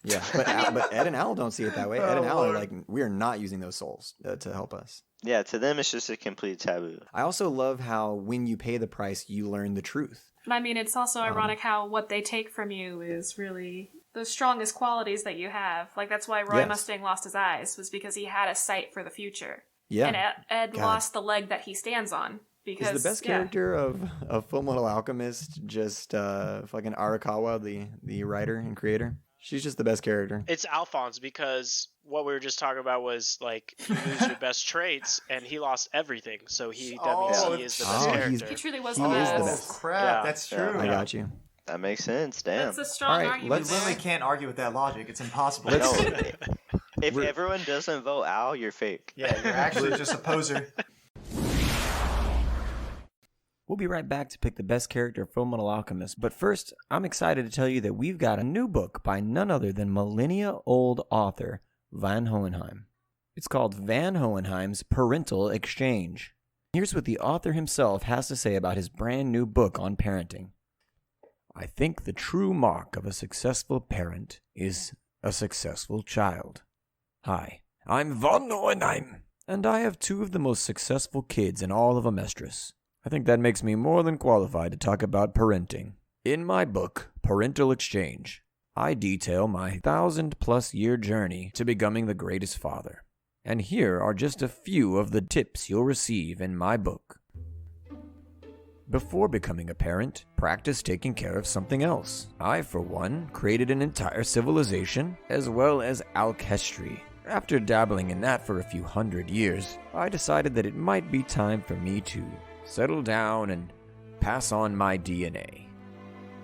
Yeah, but Ed and Al don't see it that way. Ed and Al are like, we are not using those souls to help us. Yeah, to them it's just a complete taboo. I also love how when you pay the price, you learn the truth. I mean, it's also ironic how what they take from you is really the strongest qualities that you have. Like, that's why Roy Mustang lost his eyes, was because he had a sight for the future. Yeah. And Ed lost the leg that he stands on. Because, is the best character of Full Metal Alchemist just fucking Arakawa, the writer and creator? She's just the best character. It's Alphonse, because what we were just talking about was, like, you lose your best traits, and he lost everything, so he is the best character. He truly was the best. Oh, crap, that's true. I got you. That makes sense, damn. That's a strong argument. You literally can't argue with that logic. It's impossible. If everyone doesn't vote Al, you're fake. Yeah, you're actually just a poser. We'll be right back to pick the best character of Fullmetal Alchemist, but first, I'm excited to tell you that we've got a new book by none other than millennia-old author Van Hohenheim. It's called Van Hohenheim's Parental Exchange. Here's what the author himself has to say about his brand new book on parenting. I think the true mark of a successful parent is a successful child. Hi, I'm Van Hohenheim, and I have two of the most successful kids in all of Amestris. I think that makes me more than qualified to talk about parenting. In my book, Parental Exchange, I detail my 1,000+ year journey to becoming the greatest father. And here are just a few of the tips you'll receive in my book. Before becoming a parent, practice taking care of something else. I, for one, created an entire civilization, as well as alchemy. After dabbling in that for a few hundred years, I decided that it might be time for me to settle down and pass on my DNA.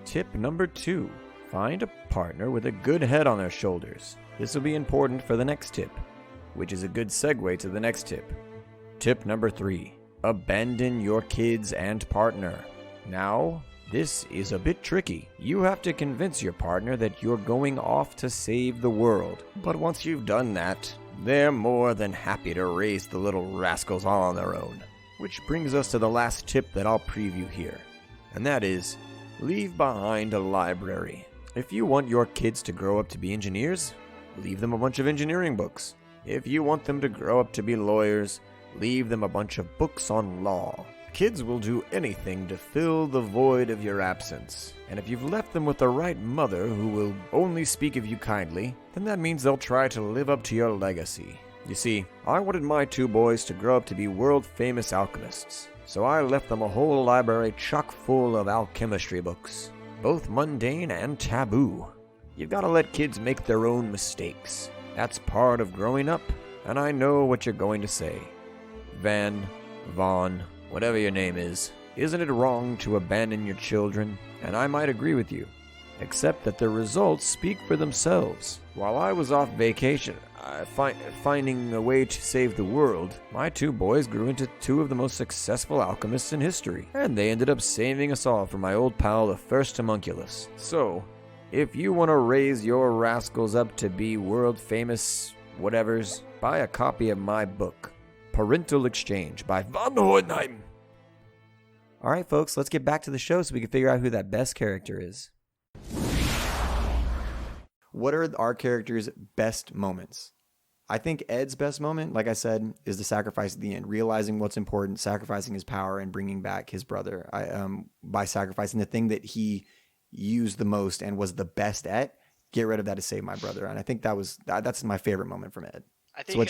Tip number 2. Find a partner with a good head on their shoulders. This will be important for the next tip, which is a good segue to the next tip. Tip number 3. Abandon your kids and partner. Now, this is a bit tricky. You have to convince your partner that you're going off to save the world. But once you've done that, they're more than happy to raise the little rascals all on their own. Which brings us to the last tip that I'll preview here. And that is, leave behind a library. If you want your kids to grow up to be engineers, leave them a bunch of engineering books. If you want them to grow up to be lawyers, leave them a bunch of books on law. Kids will do anything to fill the void of your absence. And if you've left them with the right mother who will only speak of you kindly, then that means they'll try to live up to your legacy. You see, I wanted my 2 boys to grow up to be world-famous alchemists. So I left them a whole library chock full of alchemistry books, both mundane and taboo. You've got to let kids make their own mistakes. That's part of growing up, and I know what you're going to say. Vaughn, whatever your name is, isn't it wrong to abandon your children? And I might agree with you, except that the results speak for themselves. While I was off vacation, finding a way to save the world, my 2 boys grew into 2 of the most successful alchemists in history, and they ended up saving us all from my old pal, the first homunculus. So, if you want to raise your rascals up to be world-famous whatevers, buy a copy of my book, Parental Exchange by von Hohenheim. All right, folks, let's get back to the show so we can figure out who that best character is. What are our characters' best moments? I think Ed's best moment, like I said, is the sacrifice at the end, realizing what's important, sacrificing his power, and bringing back his brother by sacrificing the thing that he used the most and was the best at. Get rid of that to save my brother, and I think that's my favorite moment from Ed. I think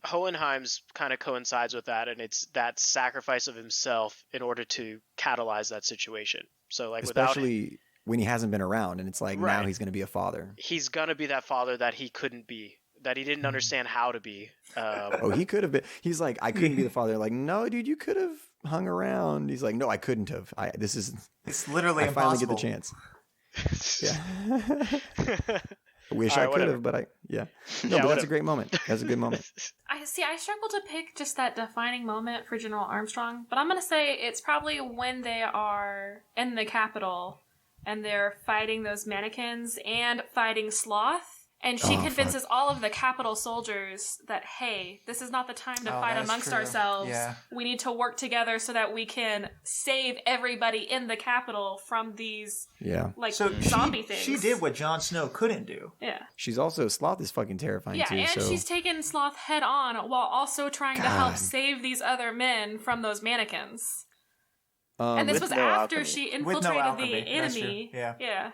Hohenheim's kind of coincides with that, and it's that sacrifice of himself in order to catalyze that situation. So, like, especially when he hasn't been around, and it's like now he's going to be a father. He's going to be that father that he couldn't be, that he didn't understand how to be. He could have been. He's like, I couldn't be the father. Like, no, dude, you could have hung around. He's like, no, I couldn't have. It's literally I impossible. finally get the chance. Yeah. I wish I could have, but but that's a great moment. That's a good moment. I struggle to pick just that defining moment for General Armstrong, but I'm going to say it's probably when they are in the Capitol and they're fighting those mannequins and fighting Sloth. And she convinces all of the Capitol soldiers that, hey, this is not the time to fight amongst ourselves. Yeah. We need to work together so that we can save everybody in the Capitol from these zombie things. She did what Jon Snow couldn't do. Yeah. She's also, Sloth is fucking terrifying too. Yeah, and she's taken Sloth head on while also trying to help save these other men from those mannequins. And this was after she infiltrated the enemy. Yeah.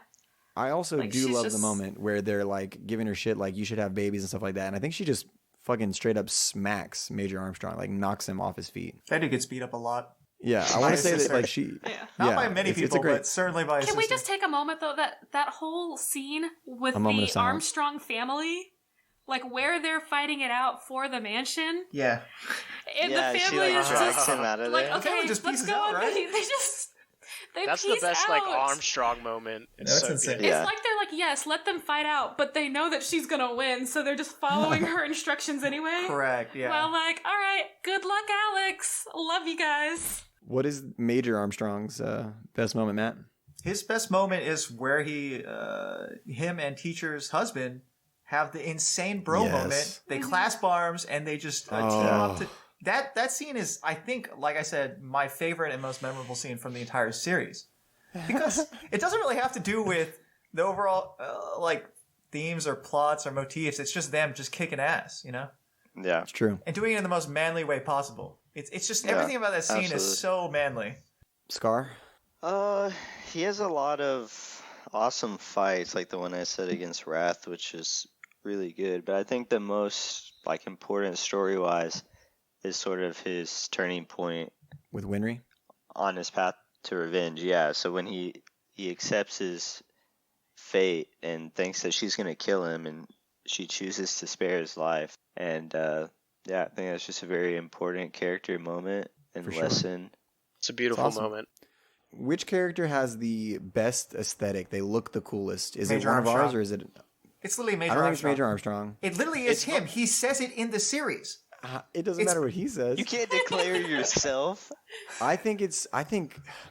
I also do love the moment where they're like giving her shit like you should have babies and stuff like that. And I think she just fucking straight up smacks Major Armstrong, like knocks him off his feet. That dude gets beat up a lot. Yeah, I want to say that like she... Not by many people, but certainly by his sister. Can we just take a moment though, that whole scene with the Armstrong family? Like where they're fighting it out for the mansion? Yeah. And the family is just him out of like, there. okay, let's go on. Right? That's the best out. Like Armstrong moment. That's insane. It's like they're like, yes, let them fight out, but they know that she's gonna win, so they're just following her instructions anyway. Correct. Yeah. Well, like, all right, good luck, Alex. Love you guys. What is Major Armstrong's best moment, Matt? His best moment is where him and Teacher's husband have the insane bro moment. They clasp arms and they just team up to. That scene is, I think, like I said, my favorite and most memorable scene from the entire series. Because it doesn't really have to do with the overall, themes or plots or motifs. It's just them just kicking ass, you know? Yeah. It's true. And doing it in the most manly way possible. It's just, everything about that scene is so manly. Scar? He has a lot of awesome fights, like the one I said against Wrath, which is really good. But I think the most, important story-wise is sort of his turning point with Winry on his path to revenge. Yeah, so when he accepts his fate and thinks that she's going to kill him, and she chooses to spare his life. And I think that's just a very important character moment and lesson. It's a beautiful moment. Which character has the best aesthetic? They look the coolest. Is Major it one Armstrong. of ours, or is it? It's literally Major Armstrong. I don't think it's Major Armstrong. It literally is him. He says it in the series. It doesn't matter what he says. You can't declare yourself. I think,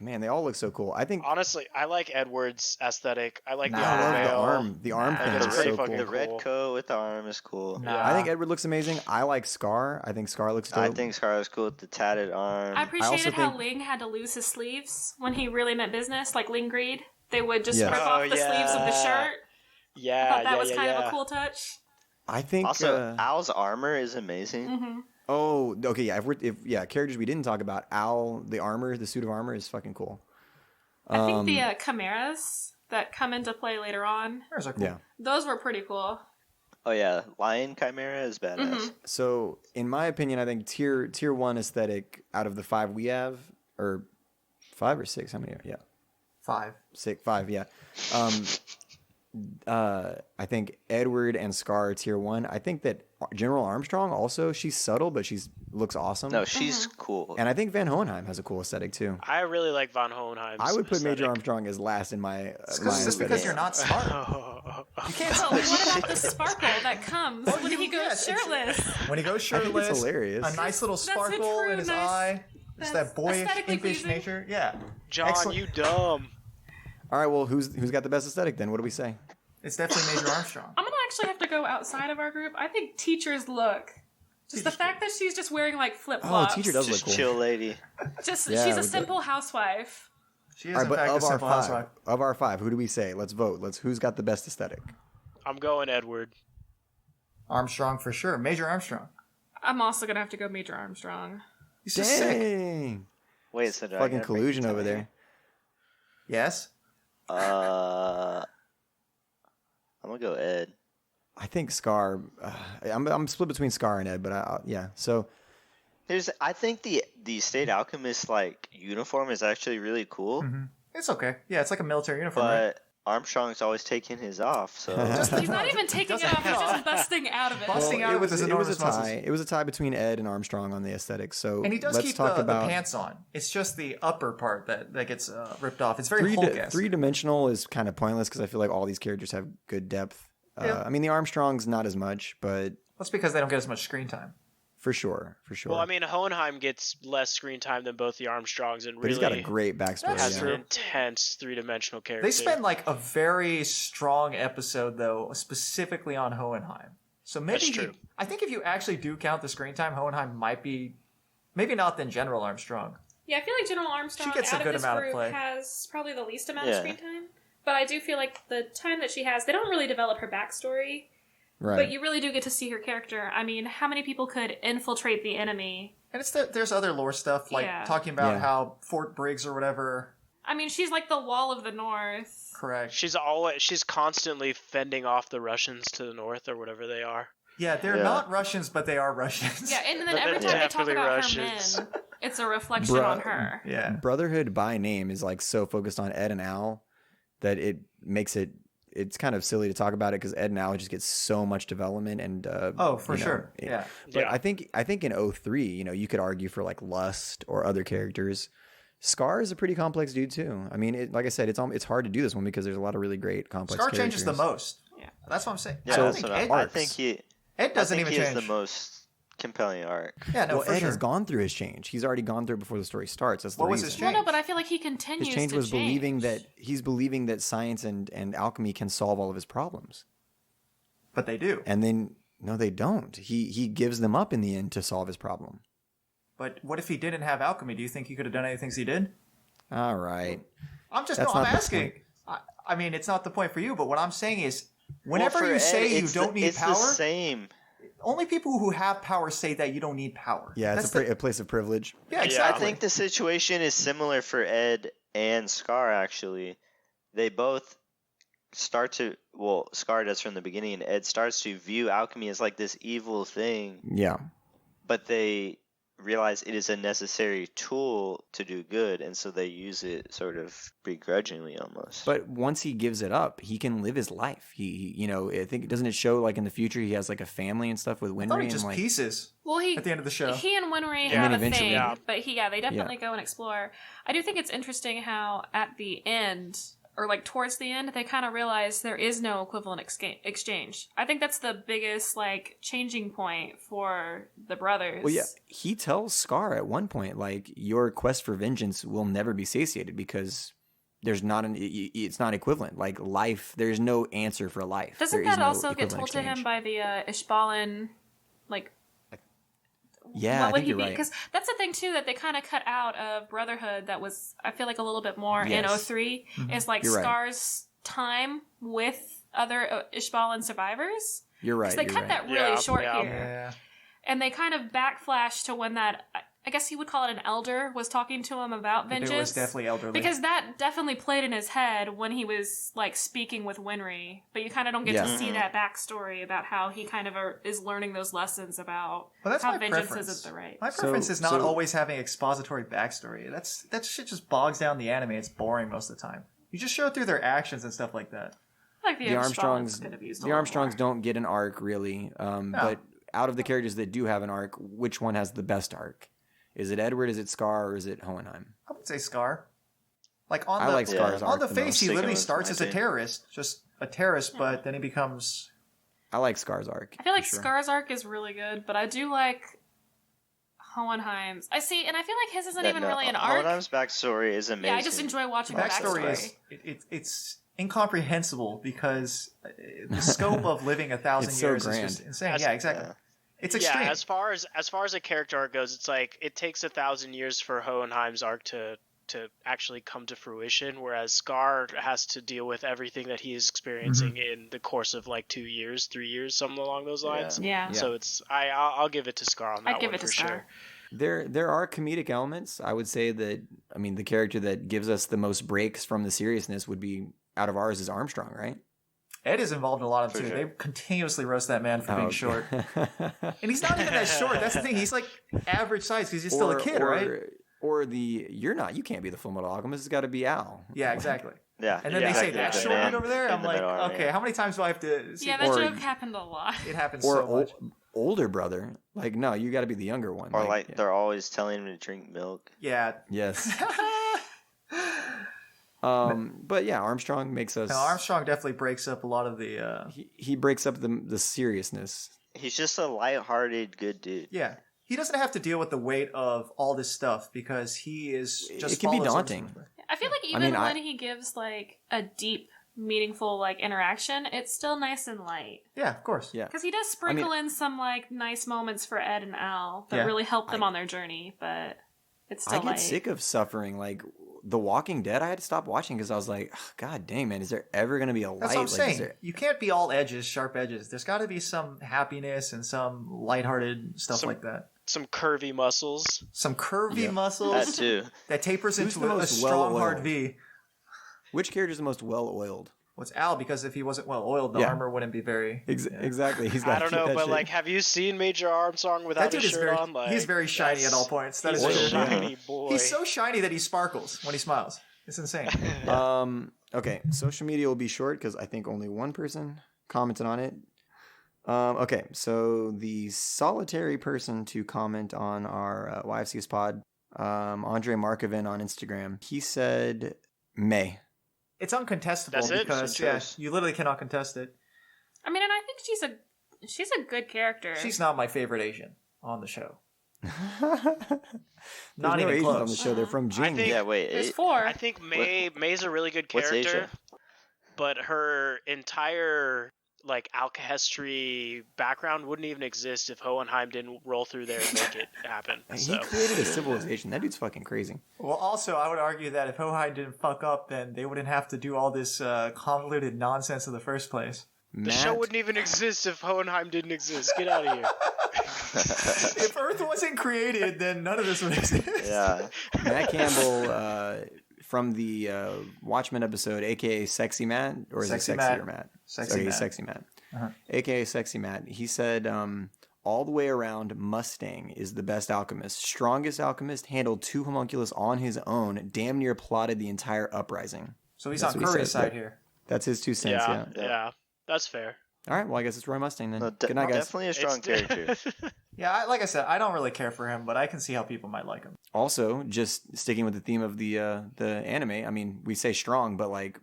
man, they all look so cool. I think honestly, I like Edward's aesthetic. I like the arm. The arm thing is so cool. The red coat with the arm is cool. I think Edward looks amazing. I like Scar. I think Scar looks dope. I think Scar looks cool with the tatted arm. I appreciated how Ling had to lose his sleeves when he really meant business, like Ling Greed. They would just rip off the sleeves of the shirt. Yeah, I thought that was kind of a cool touch. I think also Al's armor is amazing. Mm-hmm. Oh, okay, yeah. If characters we didn't talk about, Al, the suit of armor is fucking cool. I think the chimeras that come into play later on, Those are cool. Yeah. those were pretty cool. Oh yeah, Lion Chimera is badass. Mm-hmm. So, in my opinion, I think tier 1 aesthetic out of the 5 we have, or 5 or 6, how many? Yeah, 5. 5. Yeah. I think Edward and Scar are tier 1. I think that General Armstrong also, she's subtle, but looks awesome. No, she's cool. And I think Van Hohenheim has a cool aesthetic too. I really like von Hohenheim's I would put aesthetic. Major Armstrong as last in my. Just because you're not smart. You can't. But what about the sparkle that comes when he goes shirtless? When he goes I think shirtless, it's hilarious. a nice little a sparkle true in his nice- eye. It's that's that boyish, aesthetically impish pleasing. nature. Yeah. John, Excellent. you dumb. All right, well, who's got the best aesthetic then? What do we say? It's definitely Major Armstrong. I'm gonna actually have to go outside of our group. I think Teacher's look. Just the fact that she's just wearing like flip flops. Oh, Teacher does look Just cool. chill lady. Just Yeah, she's a with simple housewife. She is, All right, in but fact, a of our simple housewife. five, who do we say? Let's vote. Who's got the best aesthetic? I'm going Edward. Armstrong for sure. Major Armstrong. I'm also gonna have to go Major Armstrong. He's just sick. Dang, Wait, so do I fucking gotta collusion break over it down there. Yes. here? I'm gonna go Ed. I think Scar. I'm split between Scar and Ed, but yeah. So I think the State Alchemist like uniform is actually really cool, It's okay. Yeah, it's like a military uniform, right? but Armstrong's always taking his off. So He's not even taking it off. He's just busting out of it. Busting out it with was his it was a enormous muscles. tie. It was a tie between Ed and Armstrong on the aesthetics. So And he does let's keep talk the about pants on. It's just the upper part that gets ripped off. It's very Hulk-esque. three-dimensional is kind of pointless because I feel like all these characters have good depth. Yeah. I mean, the Armstrongs not as much, but That's because they don't get as much screen time. for sure. Well, I mean, Hohenheim gets less screen time than both the Armstrongs, and But really he's got a great backstory. That's has yeah. true. an intense three-dimensional character. They spend like a very strong episode though, specifically on Hohenheim. So maybe That's true. I think if you actually do count the screen time, Hohenheim might be maybe not than General Armstrong. Yeah, I feel like General Armstrong She gets a out good of this amount of group play. has probably the least amount of Yeah. screen time. But I do feel like the time that she has, they don't really develop her backstory. Right. But you really do get to see her character. I mean, how many people could infiltrate the enemy? And there's other lore stuff like Yeah. talking about Yeah. how Fort Briggs or whatever. I mean, she's like the wall of the north. Correct. She's constantly fending off the Russians to the north or whatever they are. Yeah, they're Yeah. not Russians, but they are Russians. Yeah, and then But every they're time they talk definitely about Russians. her men, it's a reflection Bruh. on her. Yeah. Brotherhood by name is like so focused on Ed and Al that it makes it's kind of silly to talk about it because Ed and Al just get so much development and Oh, for sure. Yeah. But Yeah. I think in 03, you could argue for like Lust or other characters. Scar is a pretty complex dude too. I mean, like I said, it's hard to do this one because there's a lot of really great complex Scar characters. changes the most. Yeah. That's what I'm saying. Yeah, I don't that's think what Ed, I arcs. think Ed doesn't he even has change. the most compelling arc. Yeah, no, Well, for Ed sure. has gone through his change. He's already gone through it before the story starts. That's the What was reason. his Well, change? no, but I feel like he continues His change to was believing change. that believing that science and alchemy can solve all of his problems. But they do. And then no, they don't. He gives them up in the end to solve his problem. But what if he didn't have alchemy? Do you think he could have done any things he did? All right. I'm just That's I'm not the asking. I mean, it's not the point for you, but what I'm saying is, whenever Well, for you Ed, say you it's don't need it's power, the same. only people who have power say that you don't need power. Yeah, That's it's a place of privilege. yeah, I exactly. think the situation is similar for Ed and Scar. Actually, they both start to Scar does from the beginning, and Ed starts to view alchemy as like this evil thing, Yeah. but they realize it is a necessary tool to do good, and so they use it sort of begrudgingly almost. But once he gives it up, he can live his life. He I think doesn't it show like in the future he has like a family and stuff with I Winry thought he and just like pieces Well, at the end of the show. he and Winry And have then a eventually- thing, Yeah. but they definitely go and explore. I do think it's interesting how at the end, or like towards the end, they kind of realize there is no equivalent exchange. I think that's the biggest like changing point for the brothers. Well, yeah, he tells Scar at one point like your quest for vengeance will never be satiated because there's not it's not equivalent. Like life, there's no answer for life. Doesn't There is that no also get equivalent told to him exchange. by the Ishbalan, like? Yeah, what I would think he you're be? right. Because that's the thing too that they kind of cut out of Brotherhood. That was, I feel like, a little bit more in Yes. 03 is like You're right. Scar's time with other Ishbalan survivors. You're right. Because they you're cut right. that really Yeah, short yeah. here. Yeah. and they kind of backflash to when that, I guess you would call it an elder, was talking to him about vengeance. It was definitely elderly. Because that definitely played in his head when he was, like, speaking with Winry. But you kind of don't get to see that backstory about how he kind of is learning those lessons about how vengeance isn't the right. My preference is not always having expository backstory. That shit just bogs down the anime. It's boring most of the time. You just show it through their actions and stuff like that. Like the Armstrongs don't get an arc, really. But out of the characters that do have an arc, which one has the best arc? Is it Edward, is it Scar, or is it Hohenheim? I would say Scar. Like I like Scar's arc on the the face, most. he literally starts as a terrorist. Just a terrorist, but then he becomes... I like Scar's arc. I feel like Scar's arc is really good, but I do like Hohenheim's. I feel like his isn't even really an arc. Hohenheim's backstory is amazing. Yeah, I just enjoy watching the backstory. It's incomprehensible because the scope of living 1,000 years is just insane. Yeah, exactly. Yeah. It's extreme. Yeah, as far as a character arc goes, it's like it takes 1,000 years for Hohenheim's arc to actually come to fruition, whereas Scar has to deal with everything that he is experiencing in the course of like 2 years, 3 years, something along those lines. Yeah. So it's I'll give it to Scar on that I'd give one it to for Scar. sure. There are comedic elements. I would say that, I mean, the character that gives us the most breaks from the seriousness would be, out of ours, is Armstrong, right? Ed is involved in a lot of it too. Sure. They continuously roast that man for being short. And he's not even that short. That's the thing. He's like average size because he's still a kid, right? Or you can't be the Full Metal Alchemist. It's got to be Al. Yeah, exactly. Yeah. And then they say that short man over there. I'm in the like, middle army, okay, how many times do I have to see Yeah, that joke happened a lot. It happens Or so much. older brother. Like, no, you got to be the younger one. Or like they're always telling him to drink milk. Yeah. Yes. But yeah, Armstrong makes us. No, Armstrong definitely breaks up a lot of the. He breaks up the seriousness. He's just a lighthearted, good dude. Yeah, he doesn't have to deal with the weight of all this stuff because he is just. It can be daunting. I feel like even when he gives like a deep, meaningful like interaction, it's still nice and light. Yeah, of course. Yeah, because he does sprinkle in some like nice moments for Ed and Al that really help them on their journey, but it's still. I get sick of suffering. Like The Walking Dead, I had to stop watching because I was like, oh, God dang, man, is there ever going to be a light? That's what I'm saying. There... You can't be all edges, sharp edges. There's got to be some happiness and some lighthearted stuff like that. Some curvy muscles. Some curvy muscles. That too. That tapers into a strong, hard V. Which character is the most well-oiled? Well, it's Al, because if he wasn't well-oiled, the armor wouldn't be very... Exactly. He's got I don't know, but like, have you seen Major Armstrong without his shirt on? Like, he's very shiny at all points. That is a true. shiny boy. He's so shiny that he sparkles when he smiles. It's insane. Okay, social media will be short because I think only one person commented on it. Okay, so the solitary person to comment on our YFCS pod, Andre Markovin on Instagram, he said May. It's uncontestable because you literally cannot contest it. I mean, and I think she's a good character. She's not my favorite Asian on the show. Not even Asians close on the show. They're from Jing. There's 4. I think May's a really good character, but her entire like alchemistry background wouldn't even exist if Hohenheim didn't roll through there and make it happen. He created a civilization. That dude's fucking crazy. Well, also, I would argue that if Hohenheim didn't fuck up, then they wouldn't have to do all this convoluted nonsense in the first place. The show wouldn't even exist if Hohenheim didn't exist. Get out of here. If Earth wasn't created, then none of this would exist. Yeah. Matt Campbell from the Watchmen episode, aka Sexy Matt, or is it Sexier Matt? Sexy Matt. AKA Sexy Matt. He said, all the way around, Mustang is the best alchemist. Strongest alchemist, handled 2 homunculus on his own, damn near plotted the entire uprising. So he's on Curry's side here. That's his 2 cents, yeah. That's fair. All right, well, I guess it's Roy Mustang then. Good night, guys. Definitely a strong character. Yeah, like I said, I don't really care for him, but I can see how people might like him. Also, just sticking with the theme of the anime, I mean, we say strong, but like,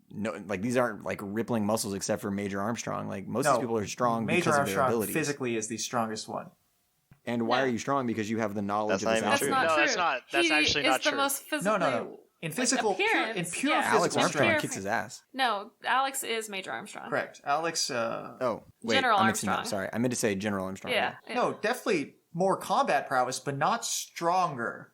no, like these aren't like rippling muscles except for Major Armstrong. Like most of these people are strong because of their abilities. Major Armstrong physically is the strongest one. And why are you strong? Because you have the knowledge of his That's not true. That's actually not true. The most physically... No. In physical, appearance, in pure Alex physical Armstrong strength. kicks his ass. No, Alex is Major Armstrong. Correct. Alex. Oh, wait. General I'm mixing Armstrong. up. Sorry, I meant to say General Armstrong. Yeah. No, definitely more combat prowess, but not stronger.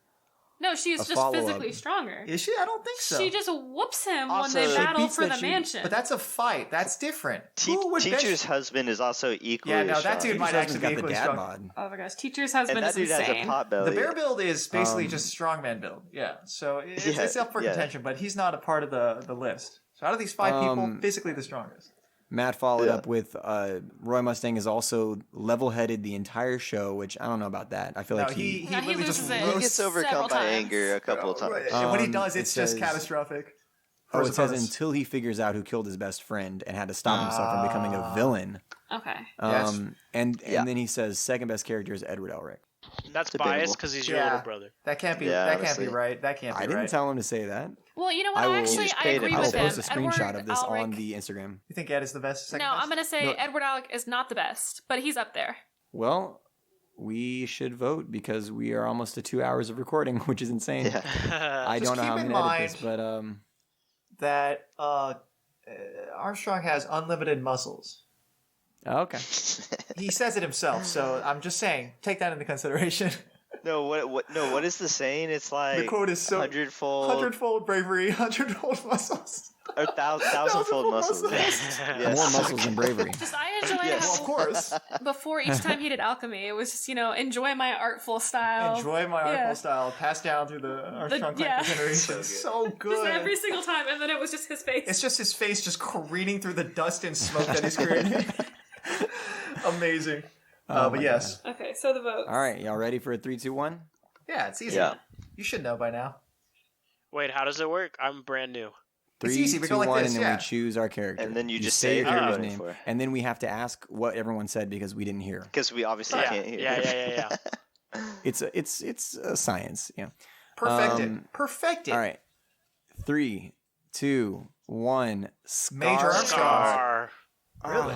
No, she's a just follow-up. physically stronger. Is she? I don't think so. She just whoops him Also, when they she battle beats for that the shit. mansion. But that's a fight. That's different. Who would Teacher's bench- husband is also equally Yeah, no, that strong. dude might Teacher's actually husband's be got the equally dad strong. bod. Oh my gosh, teacher's And husband that is dude has a insane. pot belly. The bear build is basically just strongman build. Yeah, so it's up for contention, but he's not a part of the list. So out of these 5 people, physically the strongest. Matt followed up with Roy Mustang is also level-headed the entire show, which I don't know about that. I feel No, like he No, he literally just loses it. He roasts. gets overcome several by times. anger a couple of times. And when he does, it it's just says- catastrophic. Oh, for it his says opponents. until he figures out who killed his best friend and had to stop himself from becoming a villain. Okay. Yes. And then he says second best character is Edward Elric. That's Debatable. biased because he's your Yeah. little brother. That can't be. Yeah, that can't honestly. be right. That can't be I didn't right. tell him to say that. Well, you know what? I will- Actually, just I paid agree him. I will with him. post a screenshot Edward of this Elric- on the Instagram. You think Ed is the best? Second No, best? I'm gonna say No. Edward Alec is not the best, but he's up there. Well, we should vote because we are almost to 2 hours of recording, which is insane. Yeah. I Just don't know how keep I'm in going to edit this, mind- but That Armstrong has unlimited muscles. okay. He says it himself, so I'm just saying, take that into consideration. No, what is the saying? It's like The quote is so hundredfold hundredfold bravery, hundredfold muscles. or thousandfold muscles. Yes. More muscles than bravery. Just I enjoy Yes. Well, of course. before each time he did alchemy, it was just enjoy my artful style. Enjoy my Yeah. artful style, passed down through the Armstrong yeah. clan generation. So good. Just every single time, and then it was just his face. It's just his face just careening through the dust and smoke that he's creating. Amazing. But my yes. Okay, so the vote. All right, y'all ready for a 3, 2, 1? Yeah, it's easy. Yeah. You should know by now. Wait, how does it work? I'm brand new. 3, easy, we 2, go like 1, this, and then yeah. we choose our character. And then you just say say your who you're character's voting name, for. and then we have to ask what everyone said because we didn't hear. Because we obviously Yeah, can't hear. yeah. It's a science. Yeah. Perfected. Perfected. All right. 3, 2, 1. Major Armstrong. Scar. Really?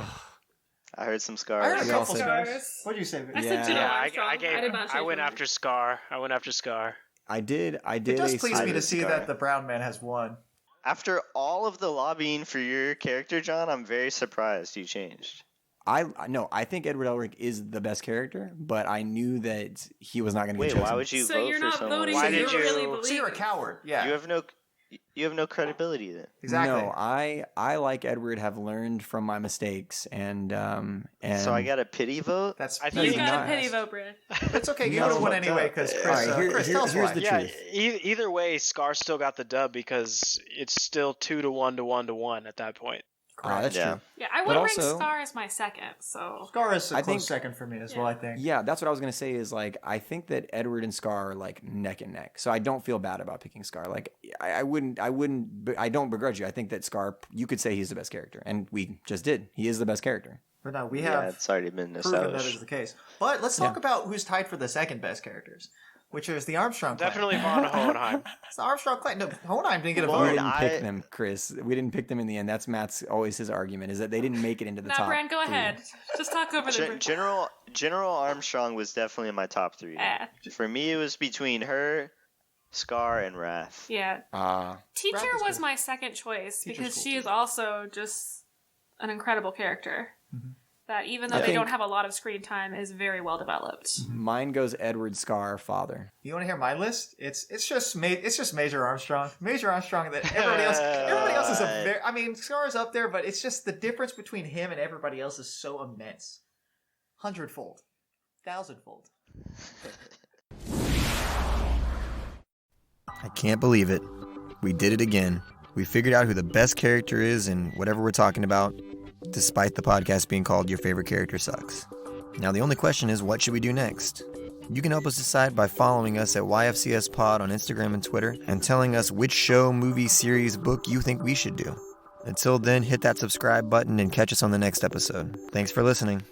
I heard some I scars. heard a We all couple said- scars. What'd you say? I Yeah. said General Yeah, Armstrong. I did not I change went my after Scar. I went after Scar. I did. It does a please me to Silent see Scar. that the brown man has won. After all of the lobbying for your character, John, I'm very surprised you changed. I think Edward Elric is the best character, but I knew that he was not going to get Wait, chosen. why would you So vote you're for not someone? voting Why because you did don't you- really believe So you're a it. coward. Yeah. You have no credibility then. Exactly. No, I like Edward have learned from my mistakes and So I got a pity vote. That's I You think- got not. a pity vote, Brad. It's okay. You No. would have won anyway because All Chris. right, Chris, tell us here's why. the Yeah, truth. either way, Scar still got the dub because it's still 2 to 1 to 1 to 1 at that point. That's Yeah. true. Yeah, I But would rank also- Scar as my second. So Scar is a I close think- second for me as well. I think. Yeah, that's what I was gonna say. Is like I think that Edward and Scar are like neck and neck, so I don't feel bad about picking Scar. Like I don't begrudge you. I think that Scar, you could say he's the best character, and we just did. He is the best character. But no, we Yeah, have it's already been proven that established. is the case. But let's talk about who's tied for the second best characters, which is the Armstrong clan. Definitely Von Hohenheim. It's the Armstrong clan. No, Hohenheim didn't get a Well, We vote. didn't pick I- them, Chris. We didn't pick them in the end. That's Matt's always his argument is that they didn't make it into the now, top. Brand, go 3. ahead. Just talk over the. General Armstrong was definitely in my top 3. For me, it was between her, Scar, and Wrath. Yeah, Teacher Wrath is was good. my second choice Teacher's because cool, she too. is also just an incredible character. That even though I they think- don't have a lot of screen time, is very well developed. Mine goes Edward, Scar, father. You want to hear my list? It's just Major Armstrong. Major Armstrong. That everybody else is a very. I mean, Scar is up there, but it's just the difference between him and everybody else is so immense. 100-fold, 1,000-fold. I can't believe it. We did it again. We figured out who the best character is in whatever we're talking about, despite the podcast being called Your Favorite Character Sucks. Now the only question is, what should we do next? You can help us decide by following us at YFCS Pod on Instagram and Twitter, and telling us which show, movie, series, book you think we should do. Until then, hit that subscribe button and catch us on the next episode. Thanks for listening.